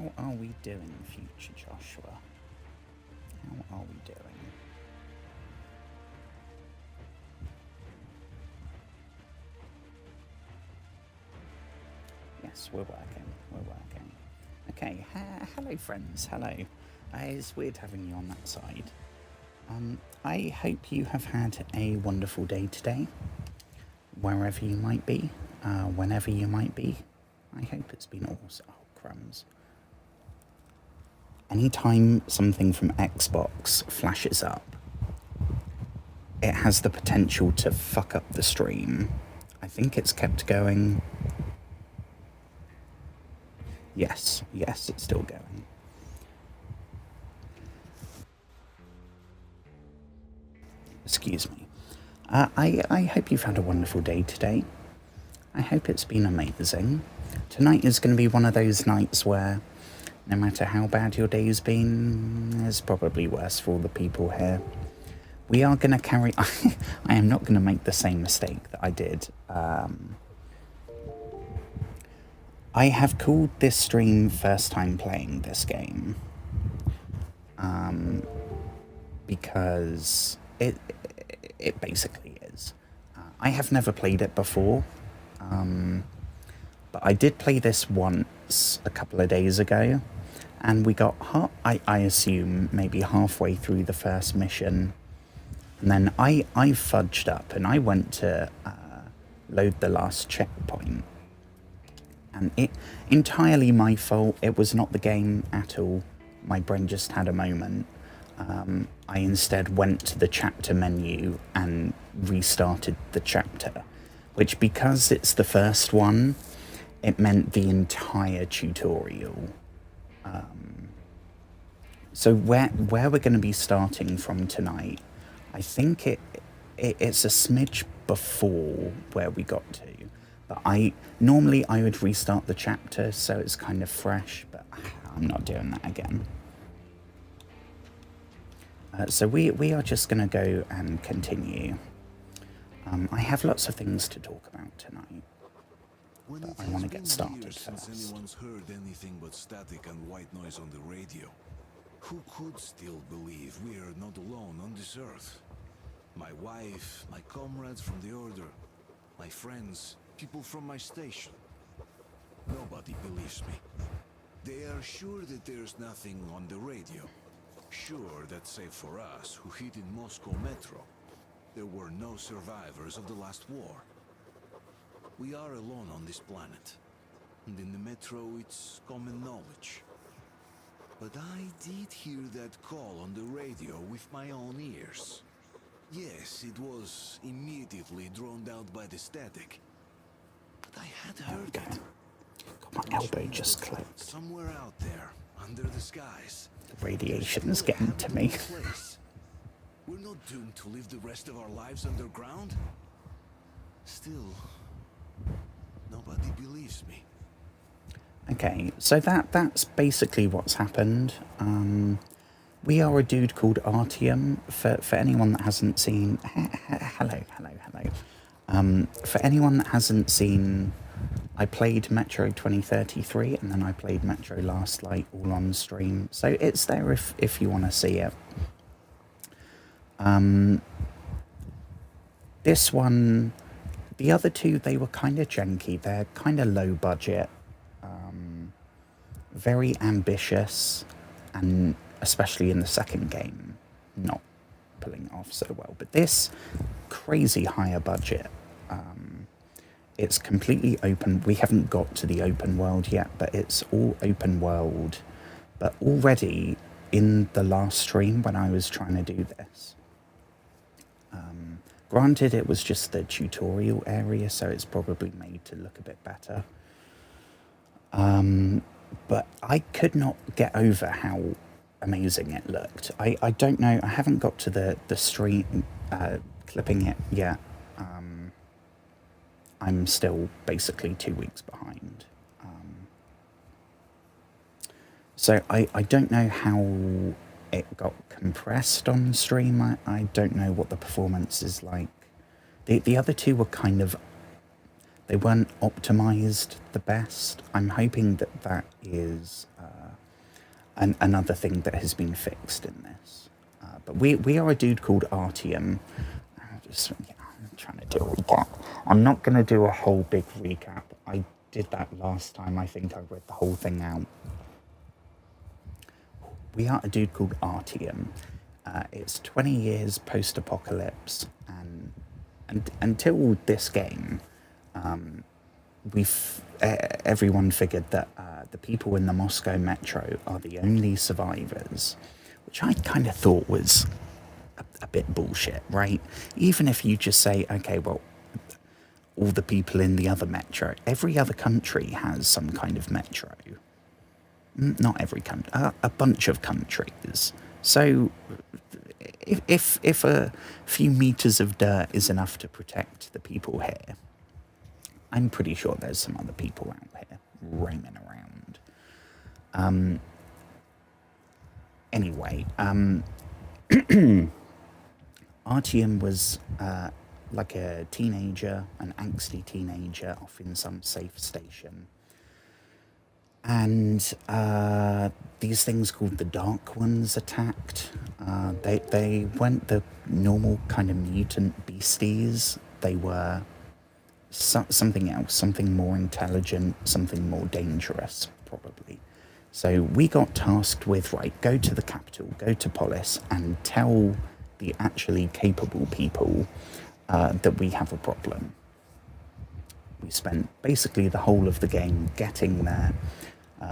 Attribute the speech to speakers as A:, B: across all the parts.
A: How are we doing, future Joshua? How are we doing? Yes, we're working. Okay, hello friends, hello. It's weird having you on that side. I hope you have had a wonderful day today, wherever you might be, whenever you might be. I hope it's been awesome. Oh, crumbs. Anytime something from Xbox flashes up, it has the potential to fuck up the stream. I think it's kept going. Yes, it's still going. Excuse me. I hope you've had a wonderful day today. I hope it's been amazing. Tonight is going to be one of those nights where, no matter how bad your day's been, it's probably worse for all the people here. We are going to carry... I am not going to make the same mistake that I did. I have called this stream first time playing this game. Because it basically is. I have never played it before. But I did play this once a couple of days ago. And we got, I assume, maybe halfway through the first mission. And then I fudged up and I went to load the last checkpoint. And it entirely my fault. It was not the game at all. My brain just had a moment. I instead went to the chapter menu and restarted the chapter, which, because it's the first one, it meant the entire tutorial. So where we're going to be starting from tonight, I think it's a smidge before where we got to. But normally I would restart the chapter so it's kind of fresh, but I'm not doing that again. So we are just going to go and continue. I have lots of things to talk about tonight, but I want to get started first.
B: Since anyone's heard anything but static and white noise on the radio, who could still believe we are not alone on this earth? My wife, my comrades from the Order, my friends, people from my station. Nobody believes me. They are sure that there's nothing on the radio. Sure that, save for us, who hid in Moscow Metro, there were no survivors of the last war. We are alone on this planet, and in the Metro it's common knowledge. But I did hear that call on the radio with my own ears. Yes, it was immediately drowned out by the static. But I had heard it.
A: God, my elbow just clicked.
B: Somewhere out there, under the skies.
A: The radiation's getting to me.
B: We're not doomed to live the rest of our lives underground. Still, nobody believes me.
A: Okay, so that's basically what's happened. We are a dude called Artyom. For anyone that hasn't seen... Hello. For anyone that hasn't seen... I played Metro 2033 and then I played Metro Last Light all on stream. So it's there if you want to see it. This one... The other two, they were kind of janky. They're kind of low budget. Very ambitious, and especially in the second game, not pulling it off so well. But this, crazy higher budget. It's completely open. We haven't got to the open world yet, but it's all open world. But already in the last stream when I was trying to do this, granted it was just the tutorial area, so it's probably made to look a bit better. But I could not get over how amazing it looked. I don't know, I haven't got to the stream clipping it yet. I'm still basically 2 weeks behind. So I don't know how it got compressed on stream. I don't know what the performance is like. The other two were kind of... They weren't optimized the best. I'm hoping that is another thing that has been fixed in this. But we are a dude called Artyom. I'm trying to do a recap. I'm not going to do a whole big recap. I did that last time. I think I read the whole thing out. We are a dude called Artyom. It's 20 years post-apocalypse, and until this game, everyone figured that the people in the Moscow metro are the only survivors, which I kind of thought was a bit bullshit, right? Even if you just say, okay, well, all the people in the other metro, every other country has some kind of metro. Not every country, a bunch of countries. So if a few meters of dirt is enough to protect the people here, I'm pretty sure there's some other people out here roaming around. Anyway, Artyom was like a teenager, an angsty teenager off in some safe station. And these things called the Dark Ones attacked. They weren't the normal kind of mutant beasties. They were something else, something more intelligent, something more dangerous, probably. So we got tasked with, right, go to the capital, go to Polis, and tell the actually capable people that we have a problem. We spent basically the whole of the game getting there,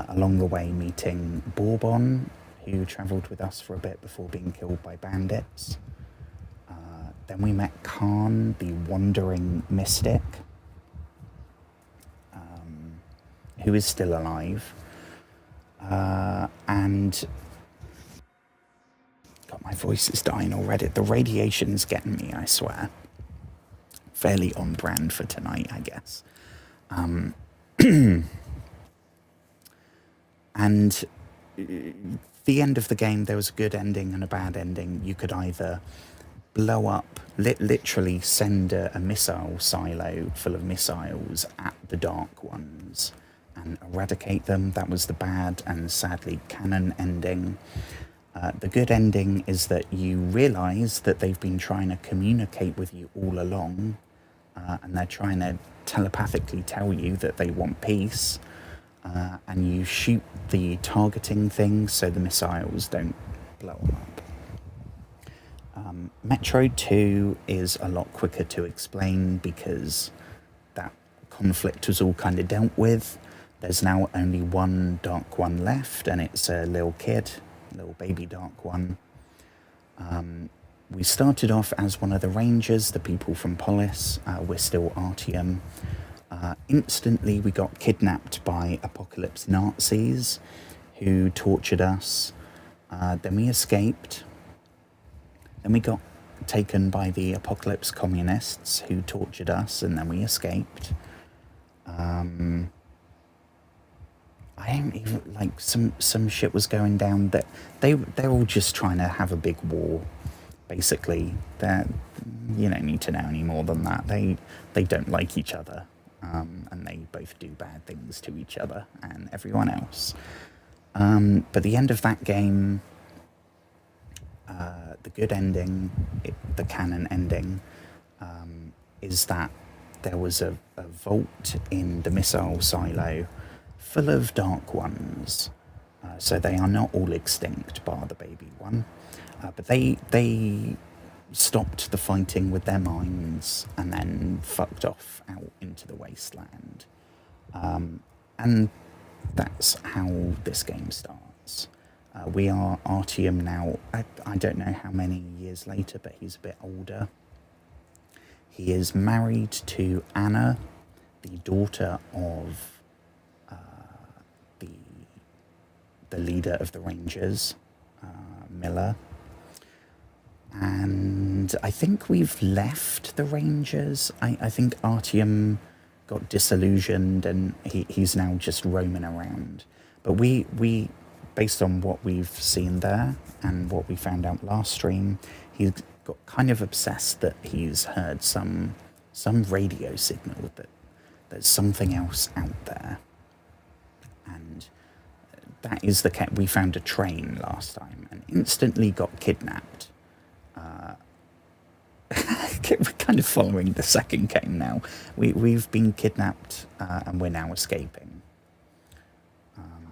A: along the way meeting Bourbon, who travelled with us for a bit before being killed by bandits. Then we met Khan, the wandering mystic, who is still alive. And God, my voice is dying already. The radiation's getting me, I swear. Fairly on brand for tonight, I guess. And the end of the game, there was a good ending and a bad ending. You could either blow up, literally send a missile silo full of missiles at the Dark Ones and eradicate them. That was the bad and sadly canon ending. The good ending is that you realise that they've been trying to communicate with you all along, and they're trying to telepathically tell you that they want peace, and you shoot the targeting things so the missiles don't blow them up. Metro 2 is a lot quicker to explain because that conflict was all kind of dealt with. There's now only one Dark One left, and it's a little kid, little baby Dark One. We started off as one of the Rangers, the people from Polis. We're still Artyom. Instantly, we got kidnapped by Apocalypse Nazis who tortured us. Then we escaped. Then we got taken by the Apocalypse Communists who tortured us, and then we escaped. I don't even, like, some shit was going down that they're all just trying to have a big war, basically. You don't need to know any more than that. They don't like each other, and they both do bad things to each other and everyone else. But the end of that game, the good ending, the canon ending, is that there was a vault in the missile silo full of Dark Ones. So they are not all extinct, bar the baby one. But they stopped the fighting with their minds and then fucked off out into the wasteland. And that's how this game starts. We are Artyom now. I don't know how many years later, but he's a bit older. He is married to Anna, the daughter of the leader of the Rangers, Miller. And I think we've left the Rangers. I think Artyom got disillusioned and he's now just roaming around. But we based on what we've seen there and what we found out last stream, he's got kind of obsessed that he's heard some radio signal that there's something else out there. And that is the we found a train last time and instantly got kidnapped. We're kind of following the second game now. We've been kidnapped and we're now escaping.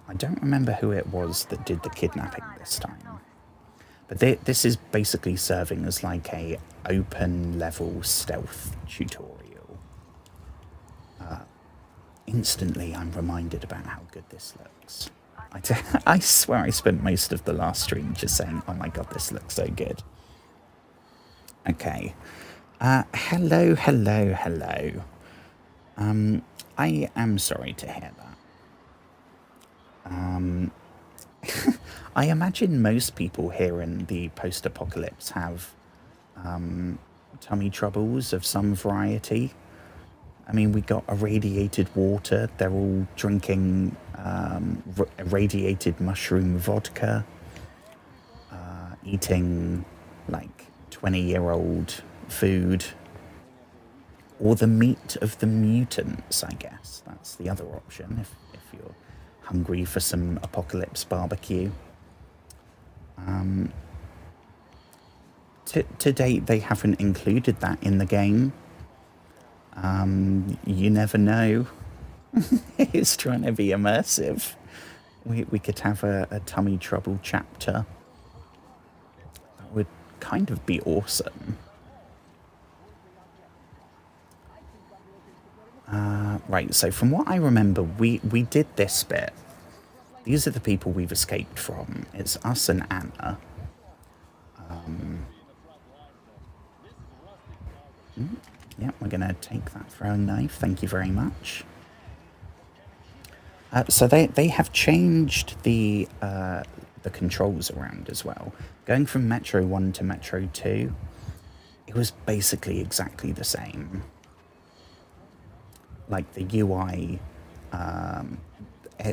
A: I don't remember who it was that did the kidnapping this time. But this is basically serving as like a open level stealth tutorial. Instantly I'm reminded about how good this looks. I swear I spent most of the last stream just saying, oh my god, this looks so good. Okay. Hello. I am sorry to hear that. I imagine most people here in the post-apocalypse have tummy troubles of some variety. I mean, we got irradiated water. They're all drinking irradiated mushroom vodka, eating like 20-year-old food, or the meat of the mutants, I guess. That's the other option if you're hungry for some apocalypse barbecue. To date, they haven't included that in the game. You never know. It's trying to be immersive. We could have a tummy trouble chapter. That would kind of be awesome. Right, so from what I remember, we did this bit. These are the people we've escaped from. It's us and Anna. Yeah, we're going to take that throwing knife. Thank you very much. So they have changed the controls around as well. Going from Metro 1 to Metro 2, it was basically exactly the same. Like the UI,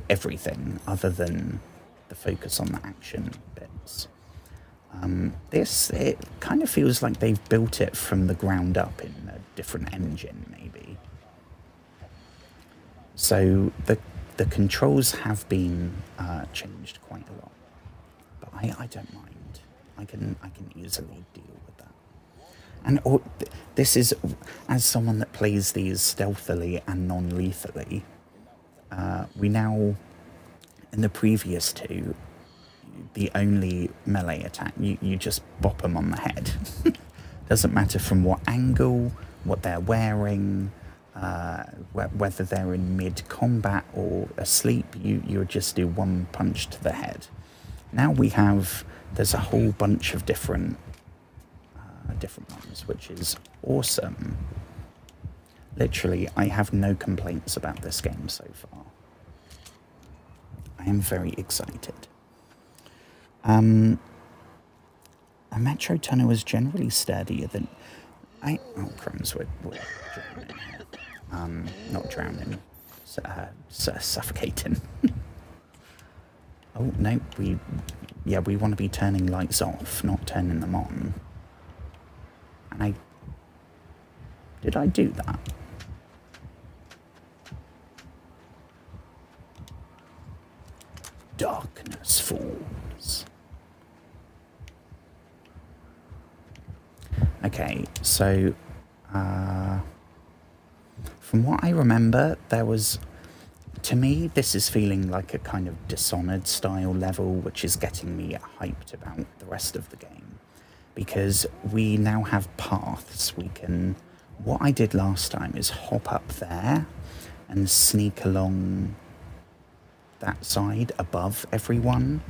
A: everything other than the focus on the action bits. It kind of feels like they've built it from the ground up in a different engine, maybe. So the controls have been changed quite a lot, but I don't mind. I can easily deal with that. And this is, as someone that plays these stealthily and non-lethally, we now, in the previous two, the only melee attack, you just bop them on the head. Doesn't matter from what angle, what they're wearing, whether they're in mid-combat or asleep, you just do one punch to the head. Now there's a whole bunch of different ones, which is awesome. Literally, I have no complaints about this game so far. I am very excited. A Metro tunnel is generally sturdier than... Oh, crumbs, we're drowning here. Not drowning, suffocating. Oh, no, we want to be turning lights off, not turning them on. And did I do that? Darkness falls. Okay, so from what I remember, there was, to me, this is feeling like a kind of Dishonored style level, which is getting me hyped about the rest of the game. Because we now have paths. What I did last time is hop up there and sneak along that side above everyone.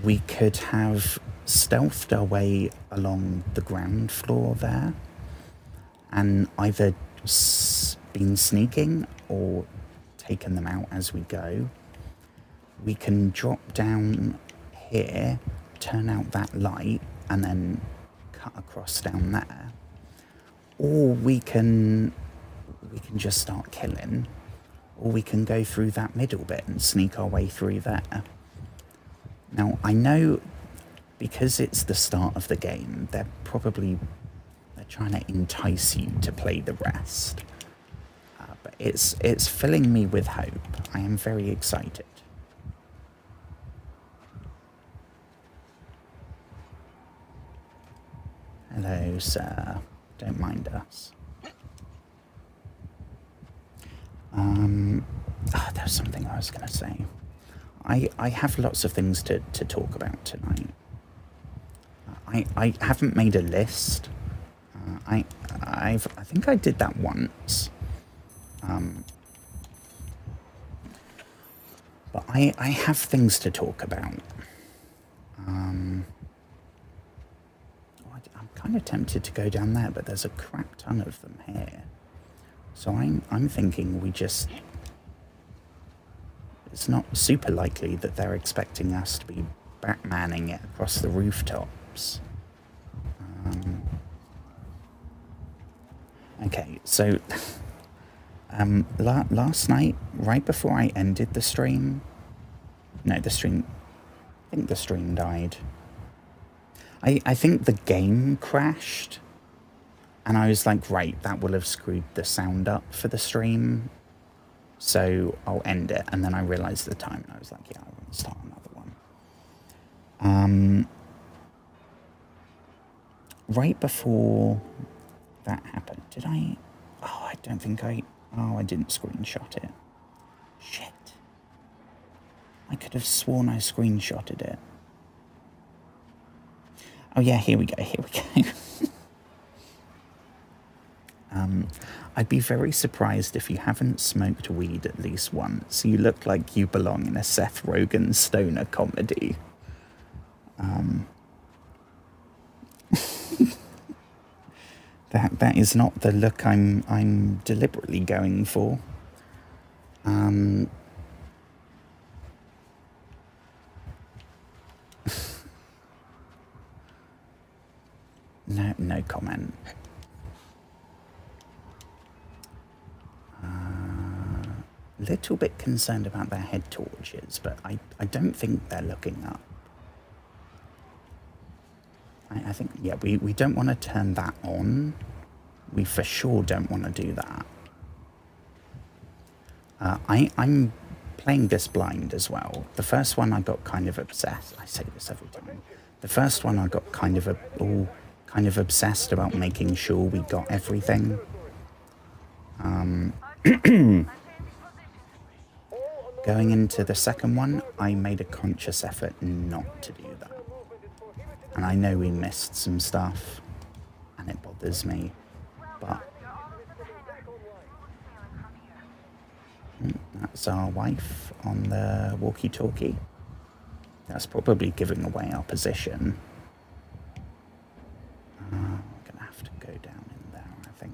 A: We could have stealthed our way along the ground floor there and either been sneaking or taken them out as we go. We can drop down here, turn out that light, and then cut across down there. Or we can just start killing, or we can go through that middle bit and sneak our way through there. Now, I know because it's the start of the game, they're trying to entice you to play the rest. But it's filling me with hope. I am very excited. Hello, sir. Don't mind us. There's something I was going to say. I have lots of things to talk about tonight. I haven't made a list. I think I did that once. But I have things to talk about. I'm kind of tempted to go down there, but there's a crap ton of them here. So I'm thinking we just... It's not super likely that they're expecting us to be Batmaning it across the rooftops. Okay, so last night, right before I ended the stream... No, I think the stream died. I think the game crashed. And I was like, right, that will have screwed the sound up for the stream. So I'll end it. And then I realised the time and I was like, yeah, I want to start another one. Right before that happened, did I... Oh, I don't think I... Oh, I didn't screenshot it. Shit. I could have sworn I screenshotted it. Oh yeah, here we go. I'd be very surprised if you haven't smoked weed at least once. You look like you belong in a Seth Rogen stoner comedy. That is not the look I'm deliberately going for. No comment. Little bit concerned about their head torches, but I don't think they're looking up. I think, yeah, we don't want to turn that on. We for sure don't want to do that. I'm playing this blind as well. The first one I got kind of obsessed. I say this every time. The first one I got kind of obsessed about making sure we got everything. Going into the second one, I made a conscious effort not to do that. And I know we missed some stuff, and it bothers me, but... That's our wife on the walkie-talkie. That's probably giving away our position. I'm gonna have to go down in there, I think.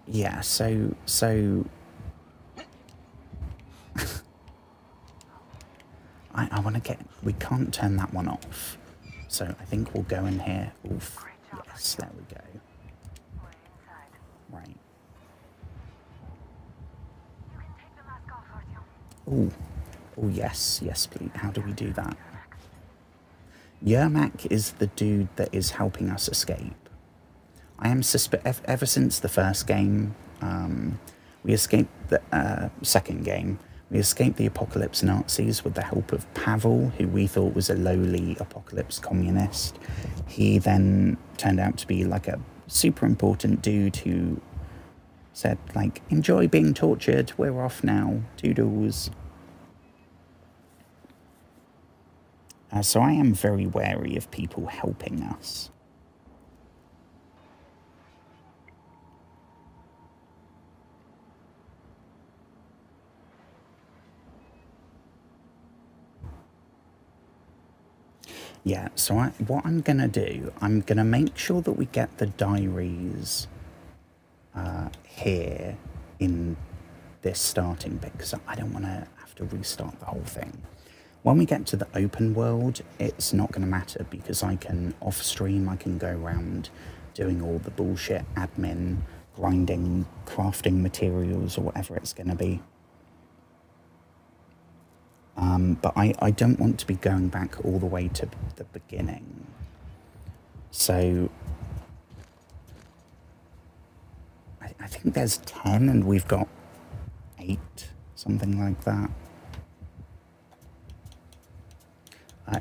A: Yeah, so I want to get... We can't turn that one off. So I think we'll go in here. Oof. Yes, there we go. Right. Oh, yes, please. How do we do that? Yermak is the dude that is helping us escape. I am ever since the first game, we escaped the second game. We escaped the Apocalypse Nazis with the help of Pavel, who we thought was a lowly Apocalypse communist. He then turned out to be like a super important dude who said, like, enjoy being tortured, we're off now, toodles. So I am very wary of people helping us. Yeah, so what I'm going to do, I'm going to make sure that we get the diaries here in this starting bit, because I don't want to have to restart the whole thing. When we get to the open world, it's not going to matter, because I can, off-stream, I can go around doing all the bullshit admin, grinding, crafting materials, or whatever it's going to be. But I don't want to be going back all the way to the beginning. So I think there's 10 and we've got 8, something like that.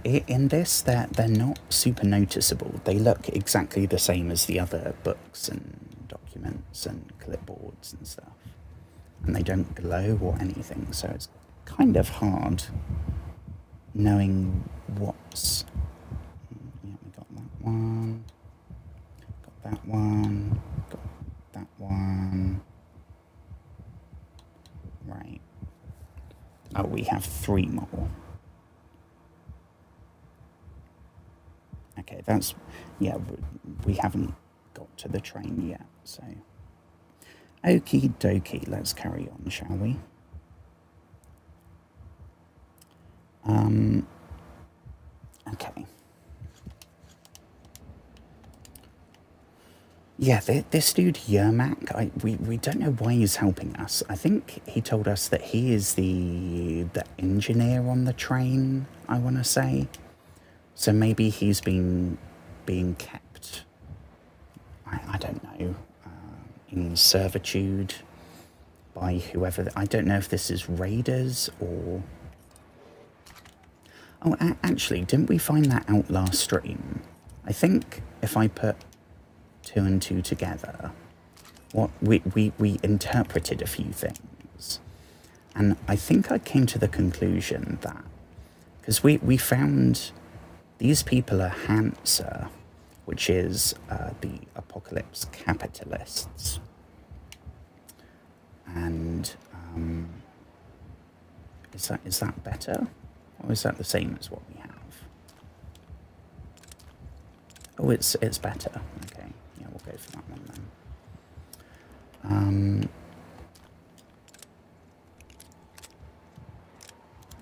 A: In this, they're not super noticeable. They look exactly the same as the other books and documents and clipboards and stuff. And they don't glow or anything, so it's kind of hard knowing what's... Yeah, we got that one. Got that one. Got that one. Right. Oh, we have 3 more. Okay, that's... Yeah, we haven't got to the train yet, so... Okie dokie, let's carry on, shall we? Okay. Yeah, this dude Yermak, we don't know why he's helping us. I think he told us that he is the engineer on the train, I want to say. So maybe he's being kept, I don't know, in servitude by whoever. I don't know if this is raiders or... Oh, actually, didn't we find that out last stream? I think if I put 2 and 2 together, what we interpreted a few things. And I think I came to the conclusion that... Because we found... These people are Hansa, which is the apocalypse capitalists. And is that better? Or is that the same as what we have? Oh, it's better. Okay, yeah, we'll go for that one then.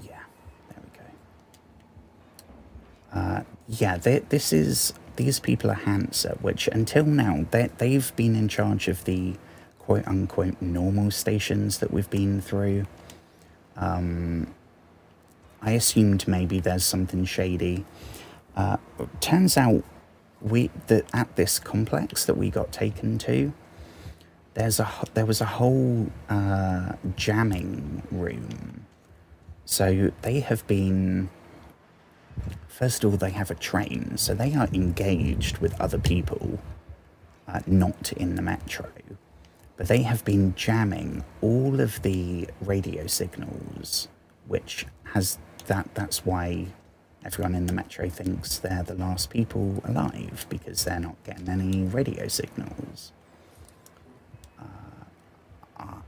A: Yeah, there we go. Yeah, these people are Hansa, which until now, they've been in charge of the quote-unquote normal stations that we've been through. I assumed maybe there's something shady. Turns out at this complex that we got taken to, there was a whole jamming room. So they have been... First of all, they have a train, so they are engaged with other people, not in the metro. But they have been jamming all of the radio signals, which has... That's why everyone in the metro thinks they're the last people alive, because they're not getting any radio signals.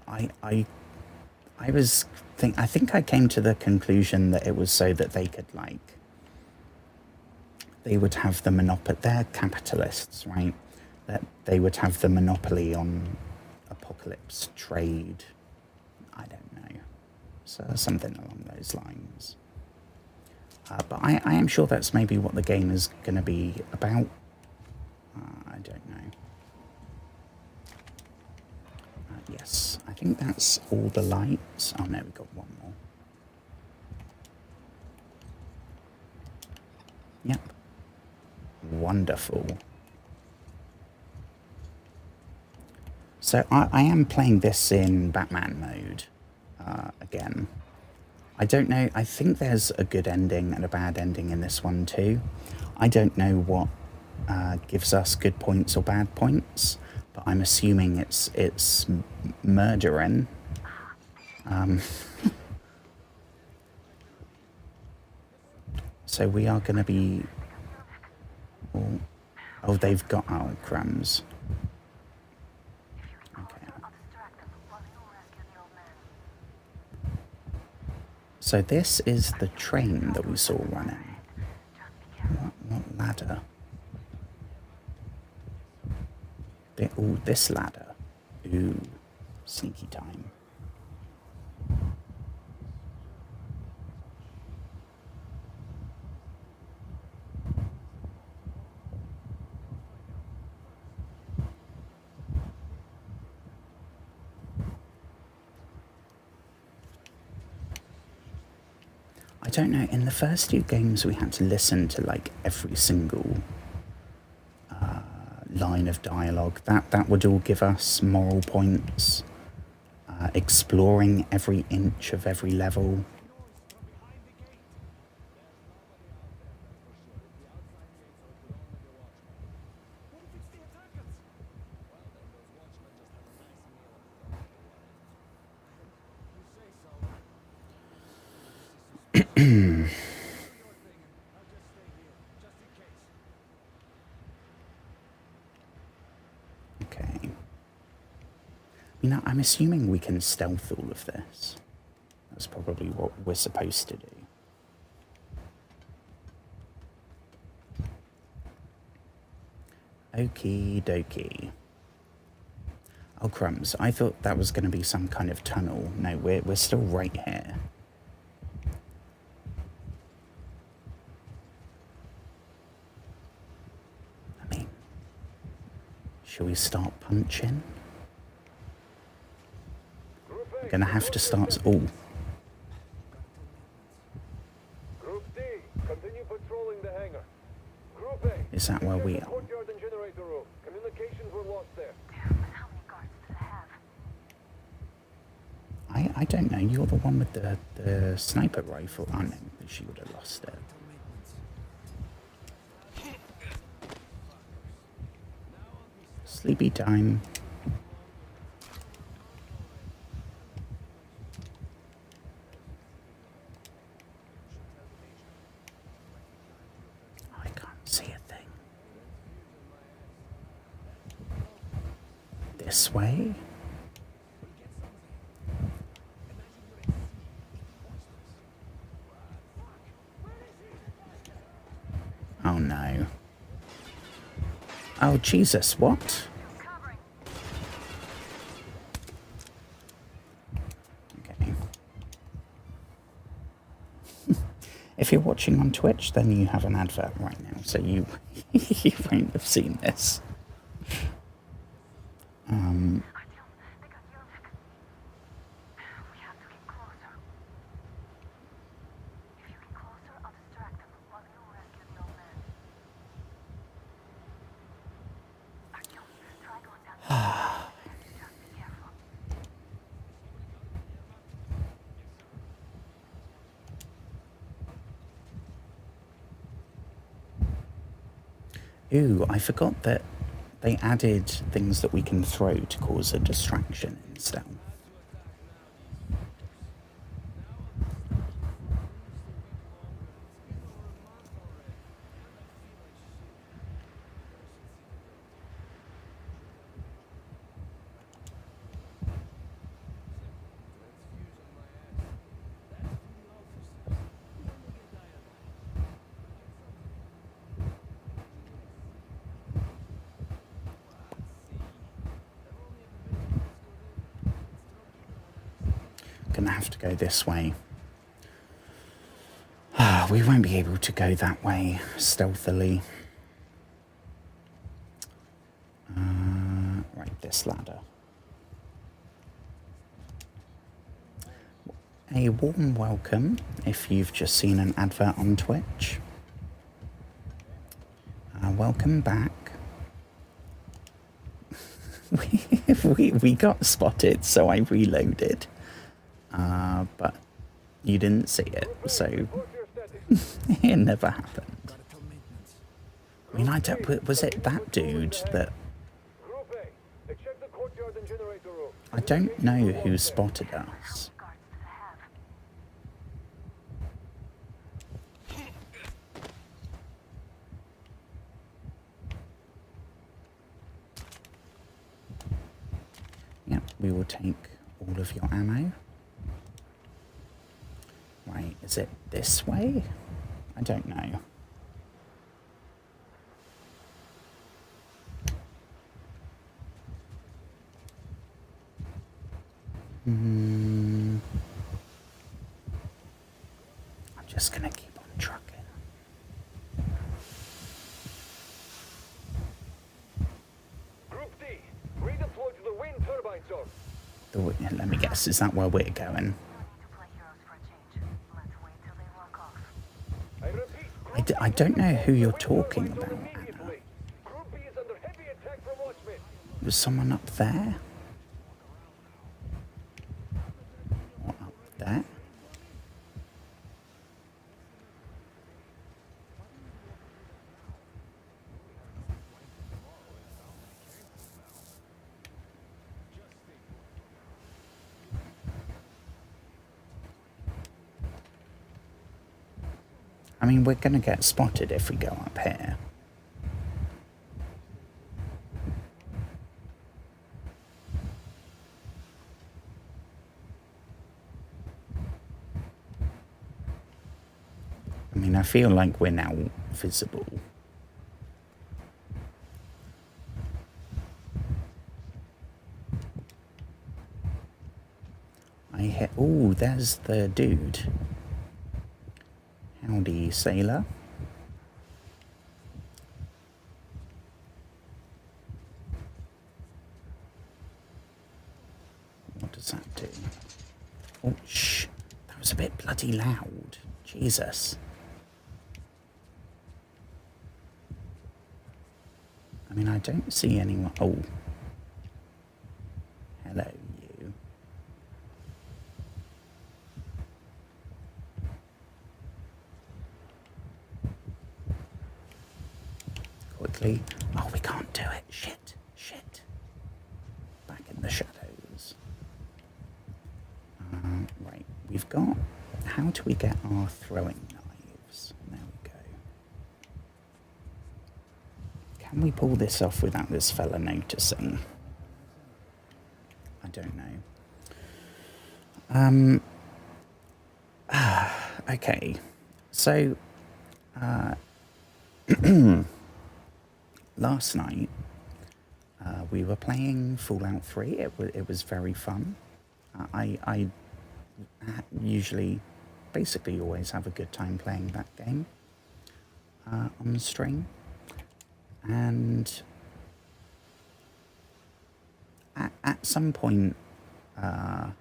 A: I think I came to the conclusion that it was so that they could, like... They would have the monopoly... They're capitalists, right? That they would have the monopoly on apocalypse trade. I don't know. So something along those lines. But I am sure that's maybe what the game is going to be about. I don't know. Yes, I think that's all the lights. Oh no, we've got one more. Yep. Wonderful. So I am playing this in Batman mode again. I don't know, I think there's a good ending and a bad ending in this one too. I don't know what gives us good points or bad points, but I'm assuming it's murdering. So we are going to be... Oh, they've got our crumbs. Okay. So this is the train that we saw running. What ladder? Oh, this ladder. Ooh, sneaky time. I don't know, in the first 2 games we had to listen to like every single line of dialogue. That would all give us moral points. Exploring every inch of every level. Okay. You know, I'm assuming we can stealth all of this. That's probably what we're supposed to do. Okie dokie. Oh crumbs, I thought that was going to be some kind of tunnel. No, we're still right here. I mean, shall we start punching? We're going to have to start... Oh.
C: Group D, continue patrolling the hangar. Group A,
A: Is that where we are?
C: courtyard and generator room. Communications were lost there.
D: How many guards does it have?
A: I don't know. You're the one with the sniper rifle. I know she would have lost it. Sleepy time. I can't see a thing. This way? Oh no. Oh Jesus, what? Okay. If you're watching on Twitch, then you have an advert right now, so you you won't have seen this.
D: We have to get closer. If you get closer, I'll distract them while you rescue the old man. Artyom, try going down. Just be careful.
A: Ooh, I forgot that they added things that we can throw to cause a distraction in stealth. Gonna have to go this way. We won't be able to go that way stealthily. Right, this ladder. A warm welcome if you've just seen an advert on Twitch. Welcome back. we got spotted, so I reloaded. But you didn't see it, so it never happened. I mean, I don't... Was it that dude that...
C: Group A, check the courtyard and generator room.
A: I don't know who spotted us.
D: Guards does it have?
A: Yep, we will take all of your ammo. Right, is it this way? I don't know. I'm just gonna keep on trucking.
C: Group D, redeploy to the wind turbine zone.
A: Let me guess, is that where we're going?
D: No need to play heroes for a change. Let's wait till they walk off.
C: I repeat,
A: I don't know who you're talking about, Anna.
C: immediately. Group B is under heavy attack
A: was someone up there? Or up there? I mean, we're going to get spotted if we go up here. I mean, I feel like we're now visible. Oh, there's the dude. Howdy, sailor. What does that do? Oh, shh. That was a bit bloody loud. Jesus. I mean, I don't see anyone. Oh. Hello, you. Quickly. Oh, we can't do it. Shit. Shit. Back in the shadows. Right. We've got... How do we get our throwing knives? There we go. Can we pull this off without this fella noticing? I don't know. Okay. So, last night, we were playing Fallout 3. It was very fun. I usually, basically always have a good time playing that game on stream. And at some point, I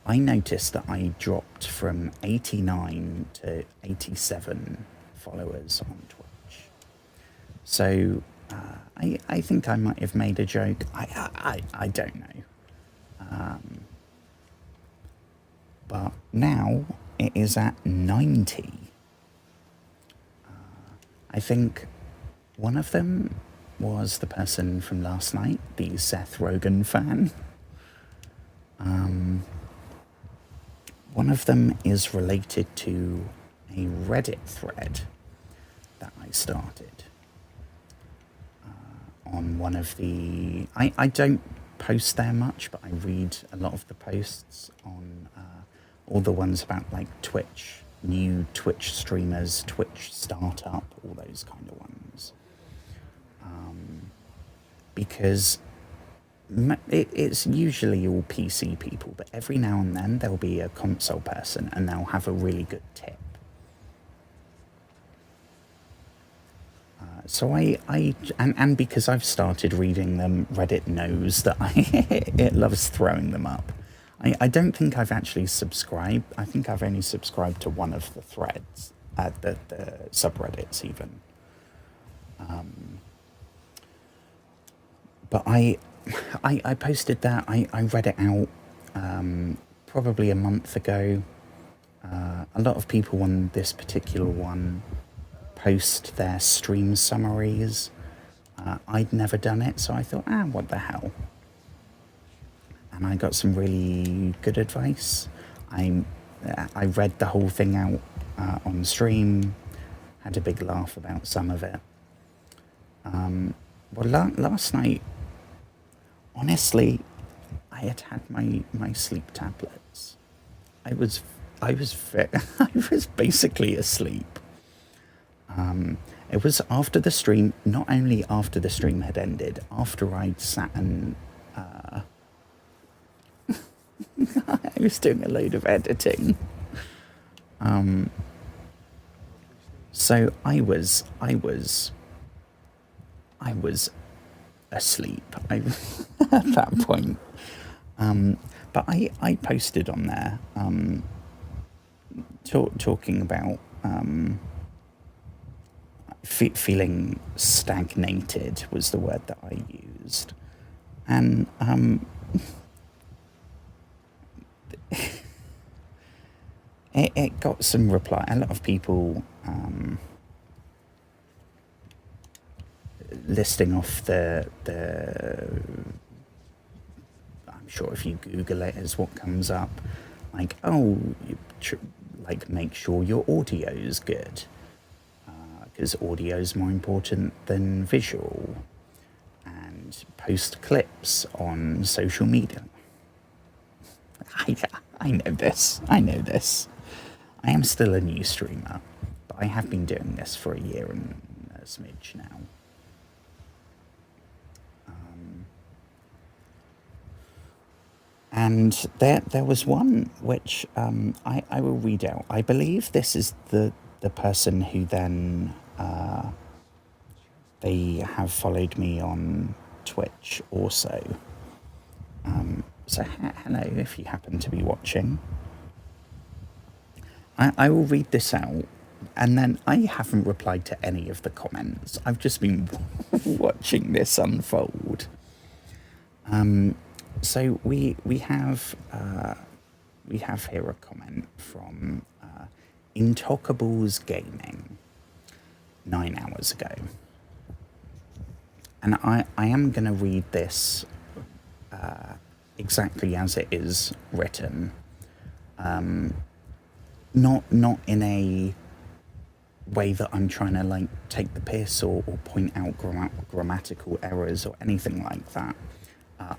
A: noticed that I dropped from 89 to 87 followers on Twitch. So I think I might have made a joke. I don't know. But now it is at 90. I think one of them was the person from last night, the Seth Rogen fan. One of them is related to a Reddit thread that I started on one of the... I don't post there much, but I read a lot of the posts on all the ones about like Twitch, new Twitch streamers, Twitch startup, all those kind of ones. Because it's usually all PC people, but every now and then there'll be a console person and they'll have a really good tip. So and because I've started reading them, Reddit knows that it loves throwing them up. I don't think I've actually subscribed. I think I've only subscribed to one of the threads, the subreddits even. But I posted that. I read it out probably a month ago. A lot of people on this particular one post their stream summaries. I'd never done it, so I thought, what the hell? And I got some really good advice. I read the whole thing out on stream, had a big laugh about some of it. Last night, honestly, I had my sleep tablets. I was basically asleep. It was after the stream, not only after the stream had ended, after I'd sat and I was doing a load of editing. So I was asleep at that point. But I posted on there talking about feeling stagnated was the word that I used. closed. And it got some reply. A lot of people listing off the I'm sure if you Google it is what comes up, like, oh, like make sure your audio's good, because audio is more important than visual, and post clips on social media. I know this. I am still a new streamer, but I have been doing this for a year and a smidge now. And there was one which I will read out. I believe this is the person who then they have followed me on Twitch also. So hello, if you happen to be watching. I will read this out, and then I haven't replied to any of the comments. I've just been watching this unfold. So we have here a comment from Intocables Gaming 9 hours ago, and I am going to read this exactly as it is written, not in a way that I'm trying to like take the piss or point out grammatical errors or anything like that.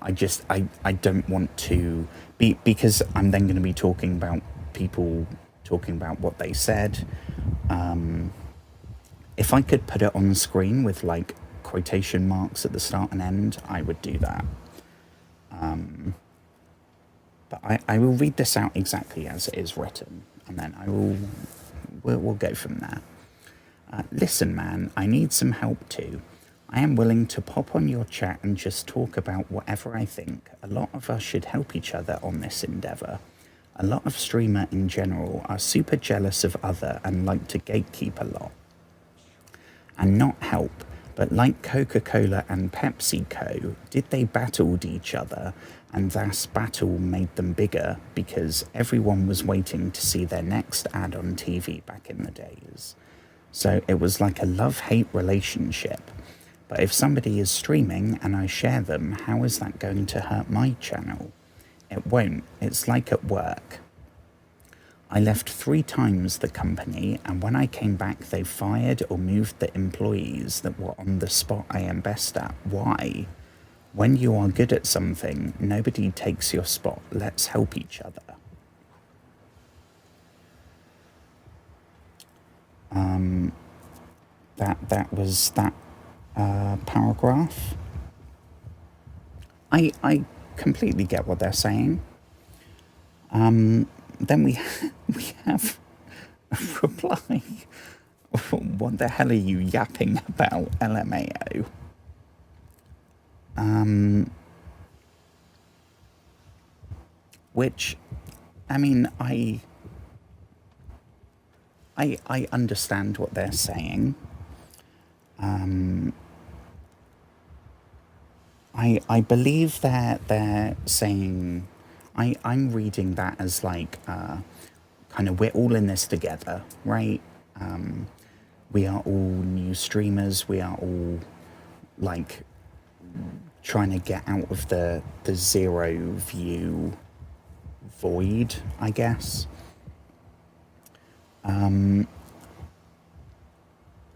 A: I don't want to be, because I'm then going to be talking about people talking about what they said. If I could put it on the screen with like quotation marks at the start and end, I would do that. But I will read this out exactly as it is written, and then we'll go from there. Listen, man, I need some help too. I am willing to pop on your chat and just talk about whatever I think. A lot of us should help each other on this endeavour. A lot of streamers in general are super jealous of other and like to gatekeep a lot. And not help, but like Coca-Cola and PepsiCo, did they battled each other, and that battle made them bigger because everyone was waiting to see their next ad on TV back in the days. So it was like a love-hate relationship. But if somebody is streaming and I share them, how is that going to hurt my channel? It won't. It's like at work. I left 3 times the company, and when I came back, they fired or moved the employees that were on the spot I am best at. Why? When you are good at something, nobody takes your spot. Let's help each other. That was that paragraph. I completely get what they're saying. Then we have a reply. What the hell are you yapping about, LMAO? Which, I mean, I understand what they're saying. I believe they're saying, I'm reading that as like, kind of, we're all in this together, right? We are all new streamers. We are all like trying to get out of the zero view void, I guess.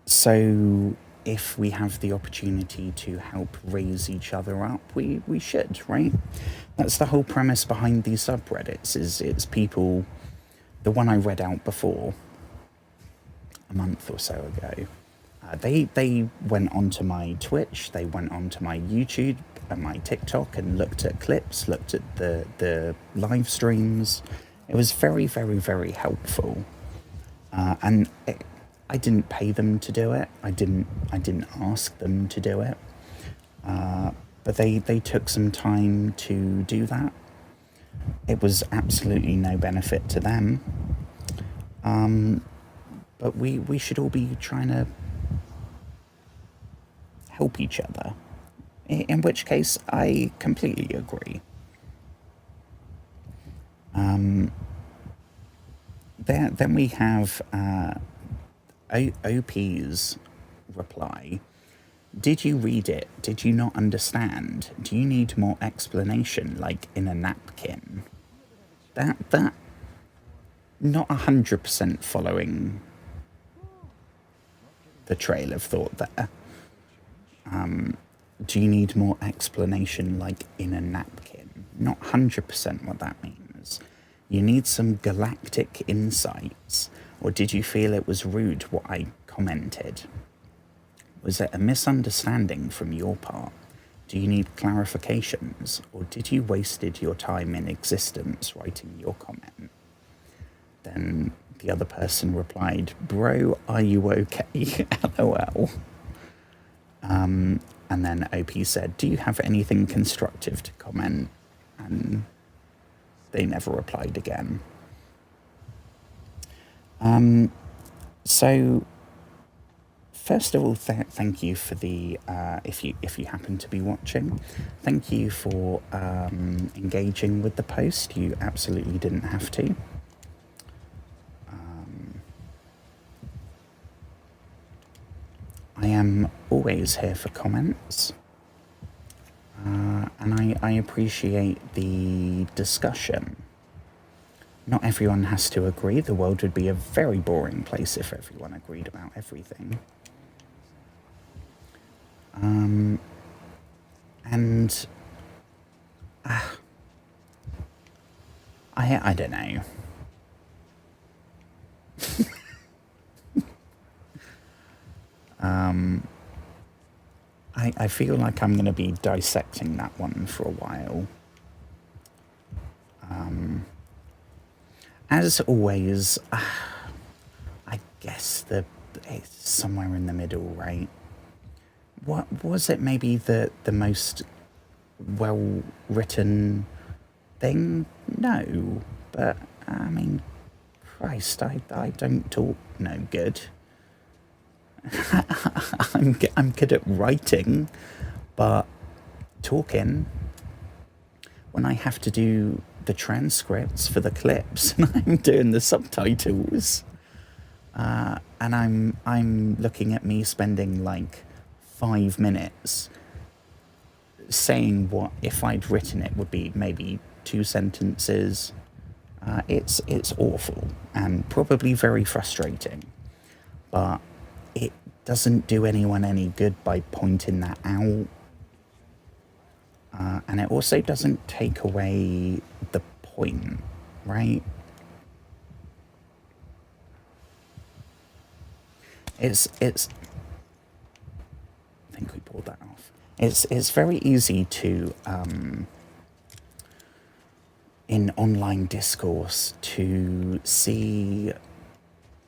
A: So if we have the opportunity to help raise each other up, we should, right? That's the whole premise behind these subreddits, is it's people, the one I read out before, a month or so ago, they went onto my Twitch, they went onto my YouTube and my TikTok and looked at clips, looked at the live streams. It was very, very, very helpful. And I didn't pay them to do it. I didn't ask them to do it. But they took some time to do that. It was absolutely no benefit to them. But we should all be trying to help each other In which case, I completely agree. Then we have OP's reply. Did you read it? Did you not understand? Do you need more explanation, like in a napkin? That not 100% following the trail of thought there. Do you need more explanation, like in a napkin? Not 100% what that means. You need some galactic insights, or did you feel it was rude what I commented? Was it a misunderstanding from your part? Do you need clarifications, or did you wasted your time in existence writing your comment? Then the other person replied, bro, are you okay? LOL. And then OP said, do you have anything constructive to comment? And they never replied again. So first of all, thank you for the, if you happen to be watching, thank you for engaging with the post. You absolutely didn't have to. I am always here for comments, and I appreciate the discussion. Not everyone has to agree. The world would be a very boring place if everyone agreed about everything. And I don't know. I feel like I'm going to be dissecting that one for a while. As always, I guess it's somewhere in the middle, right? What was it? Maybe the most well-written thing? No, but I mean, Christ, I don't talk no good. I'm good at writing, but talking, when I have to do the transcripts for the clips and I'm doing the subtitles, and I'm looking at me spending like 5 minutes saying what, if I'd written it, would be maybe 2 sentences. It's awful and probably very frustrating, but it doesn't do anyone any good by pointing that out. And it also doesn't take away the point, right? It's I think we pulled that off. It's very easy to in online discourse to see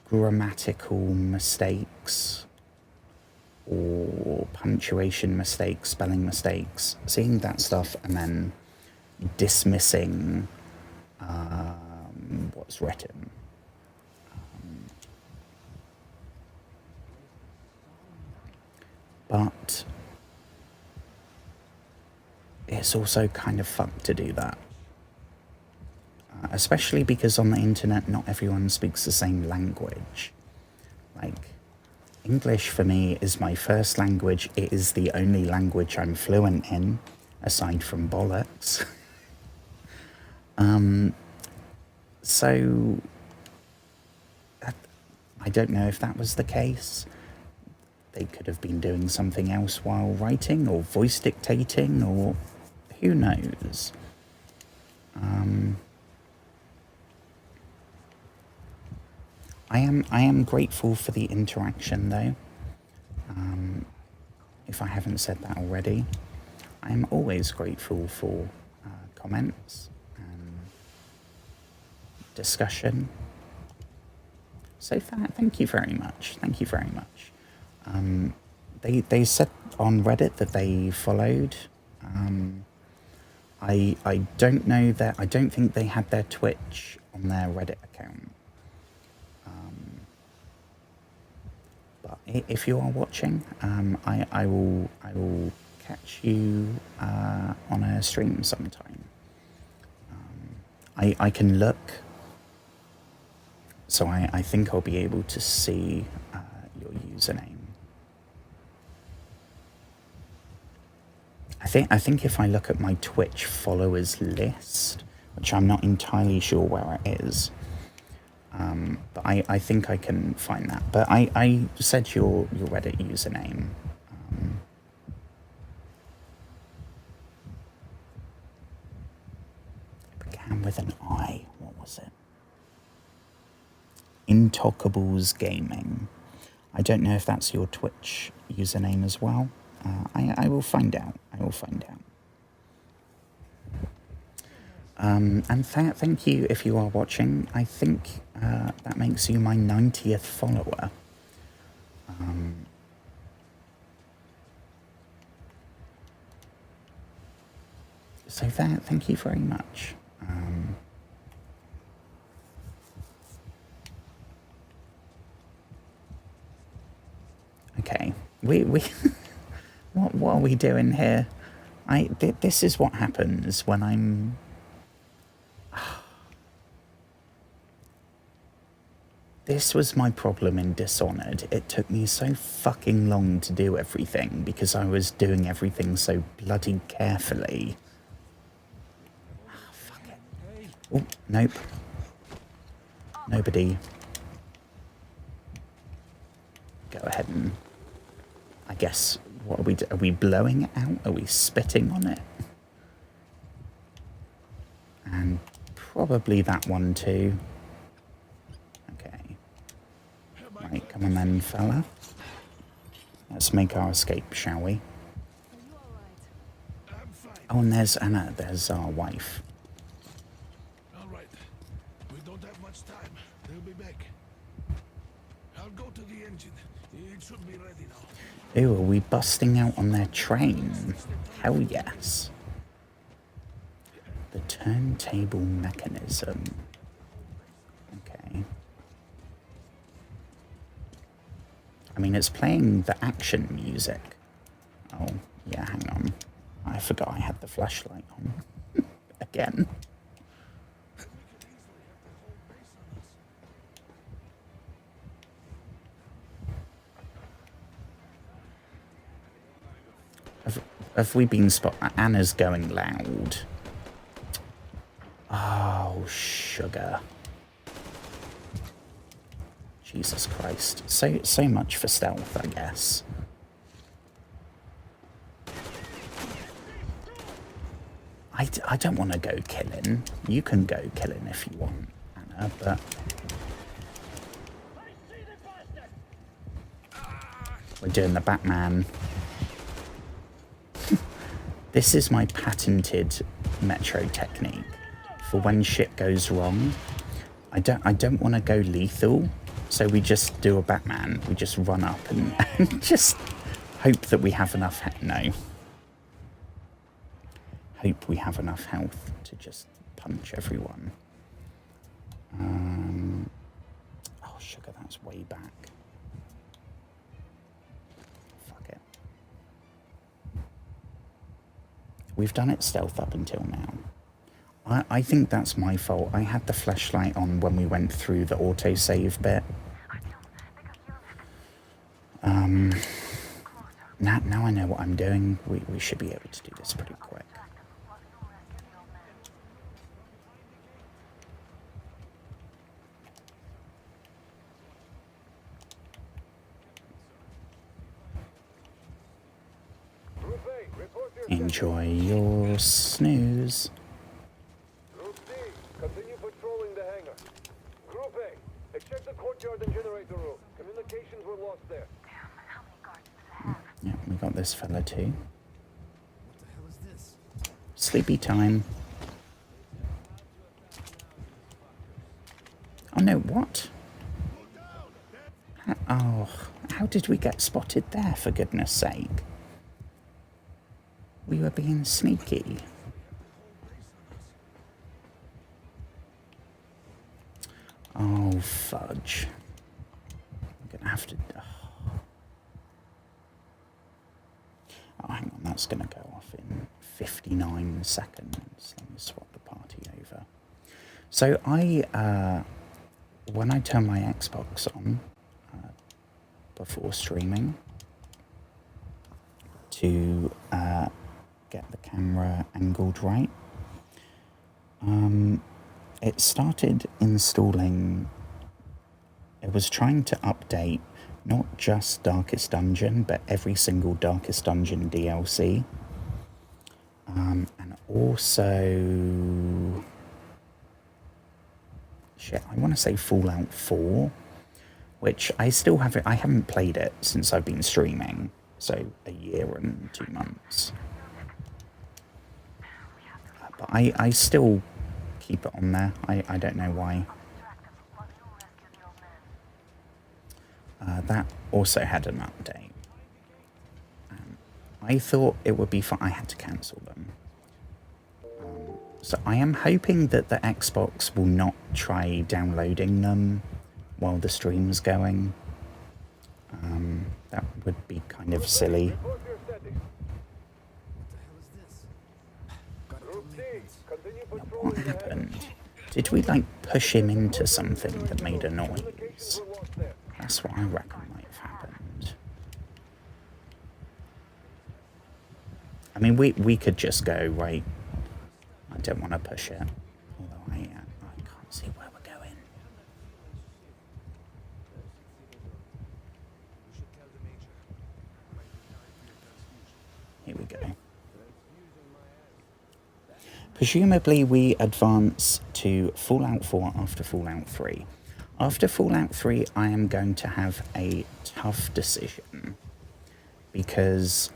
A: grammatical mistakes or punctuation mistakes, spelling mistakes, seeing that stuff and then dismissing what's written. But it's also kind of fucked to do that. Especially because on the internet, not everyone speaks the same language. Like, English for me is my first language. It is the only language I'm fluent in, aside from bollocks. So, I don't know if that was the case. They could have been doing something else while writing, or voice dictating, or who knows. I am grateful for the interaction, though. If I haven't said that already, I am always grateful for comments and discussion. So thank you very much. Thank you very much. They said on Reddit that they followed. I don't know that. I don't think they had their Twitch on their Reddit account. But if you are watching, I will catch you on a stream sometime. I can look, so I think I'll be able to see your username. I think if I look at my Twitch followers list, which I'm not entirely sure where it is, but I think I can find that. But I said your Reddit username. It began with an I. What was it? Intocables Gaming. I don't know if that's your Twitch username as well. I will find out. I will find out. And thank you if you are watching. I think that makes you my 90th follower. So thank you very much. Okay, we what are we doing here? This is what happens when I'm... This was my problem in Dishonored. It took me so fucking long to do everything because I was doing everything so bloody carefully. Fuck it. Oh, nope. Nobody. Go ahead and... I guess, what are we doing? Are we blowing it out? Are we spitting on it? And probably that one too. Okay. Right, come on then, fella. Let's make our escape, shall we? Oh, and there's Anna. There's our wife.
B: All right. We don't have much time. They'll be back. I'll go to the engine. It should be ready now.
A: Ooh, are we busting out on their train? Hell yes. The turntable mechanism. Okay. I mean, it's playing the action music. Oh, yeah, hang on. I forgot I had the flashlight on. Again. Have we been spotted? Anna's going loud. Oh, sugar. Jesus Christ. So much for stealth, I guess. I don't want to go killing. You can go killing if you want, Anna, but... We're doing the Batman. This is my patented Metro technique for when shit goes wrong. I don't want to go lethal, so we just do a Batman. We just run up and just hope that we have enough. Hope we have enough health to just punch everyone. Oh sugar, that's way back. We've done it stealth up until now. I think that's my fault. I had the flashlight on when we went through the autosave bit. Now I know what I'm doing. We should be able to do this pretty quick. Enjoy your snooze.
C: Group D, continue patrolling the hangar. Group A, check the courtyard and generator room. Communications were lost there.
D: Damn, how many guards does it have?
A: Yeah, we got this fella too.
B: What the hell is this?
A: Sleepy time. Oh no, what? How did we get spotted there, for goodness sake? We were being sneaky. Oh, fudge. I'm gonna have to... Oh, hang on, that's going to go off in 59 seconds. Let me swap the party over. So when I turn my Xbox on before streaming to get the camera angled right, it started installing. It was trying to update not just Darkest Dungeon, but every single Darkest Dungeon DLC. And also... Shit, I want to say Fallout 4, which I still haven't... I haven't played it since I've been streaming, so a year and 2 months. But I still keep it on there. I don't know why. That also had an update. I thought it would be fun. I had to cancel them. So I am hoping that the Xbox will not try downloading them while the stream's going. That would be kind of silly. What happened? Did we, like, push him into something that made a noise? That's what I reckon might have happened. I mean, we could just go, right? I don't want to push it. Although I can't see where we're going. Here we go. Presumably we advance to Fallout 4 after Fallout 3. After Fallout 3, I am going to have a tough decision. Because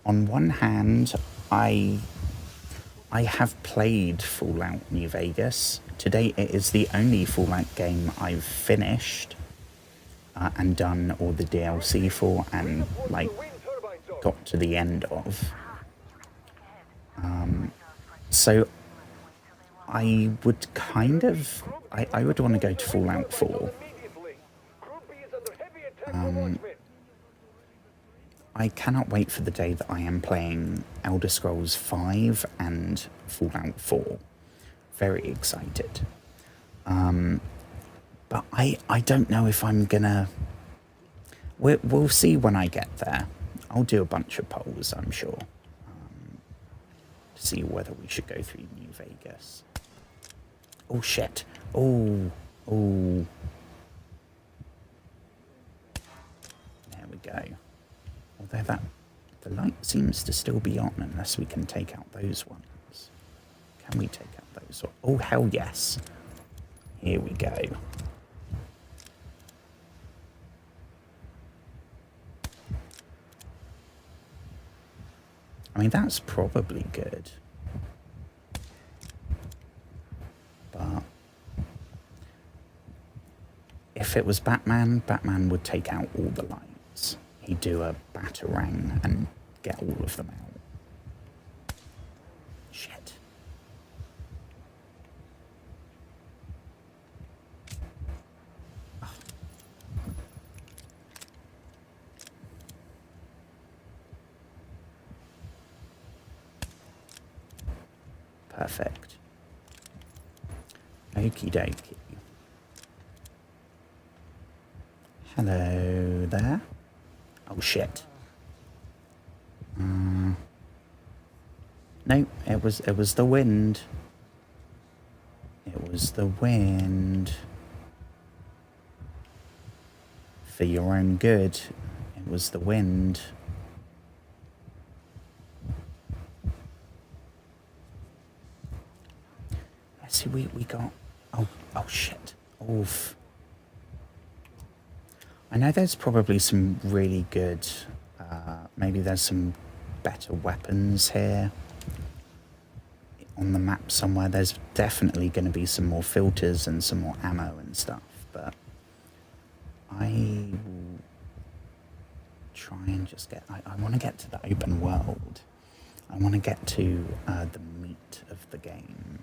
A: on one hand, I have played Fallout New Vegas. To date, it is the only Fallout game I've finished and done all the DLC for and, like, got to the end of. So I would kind of... I would want to go to Fallout 4. I cannot wait for the day that I am playing Elder Scrolls 5 and Fallout 4. Very excited. But I don't know if I'm gonna... We'll see when I get there. I'll do a bunch of polls, I'm sure. To see whether we should go through New Vegas. Oh, shit. Oh. There we go. Although the light seems to still be on unless we can take out those ones. Can we take out those? Oh, hell yes. Here we go. I mean, that's probably good. But if it was Batman, Batman would take out all the lights. He'd do a batarang and get all of them out. Shit. Oh. Perfect. Okie dokie. Hello there. Oh shit. No, it was the wind. It was the wind. For your own good, it was the wind. Let's see, we got... Oh shit. Oof. I know there's probably some really good... maybe there's some better weapons here. On the map somewhere, there's definitely going to be some more filters and some more ammo and stuff, but I will try and just get... I want to get to the open world. I want to get to the meat of the game.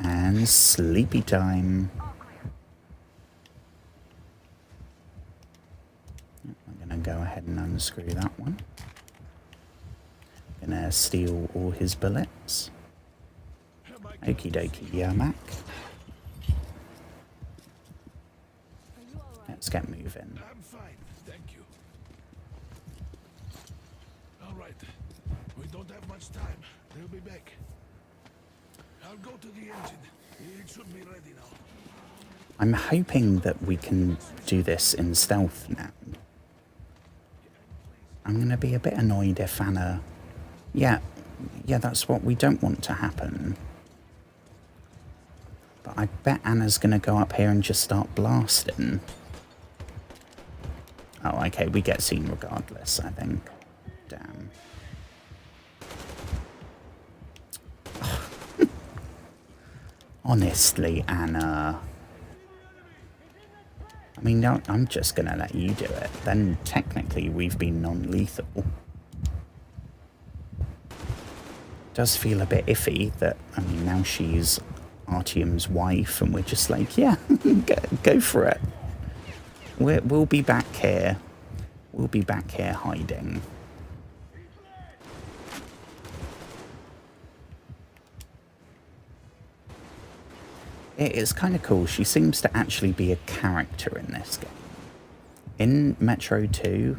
A: And sleepy time. I'm going to go ahead ahead and unscrew that one. Gonna steal all his bullets. Okie dokie, Yermak. Let's get moving.
B: I'm fine, thank you. All right, we don't have much time. They'll be back. I'll go to the engine. It should be ready now.
A: I'm hoping that we can do this in stealth now. I'm going to be a bit annoyed if Anna... Yeah, that's what we don't want to happen. But I bet Anna's going to go up here and just start blasting. Oh, okay, we get seen regardless, I think. Damn. Honestly, Anna... I mean, no, I'm just going to let you do it. Then, technically, we've been non-lethal. Does feel a bit iffy that, I mean, now she's Artyom's wife, and we're just like, yeah, go for it. We'll be back here. We'll be back here hiding. It is kind of cool. She seems to actually be a character in this game. In Metro 2,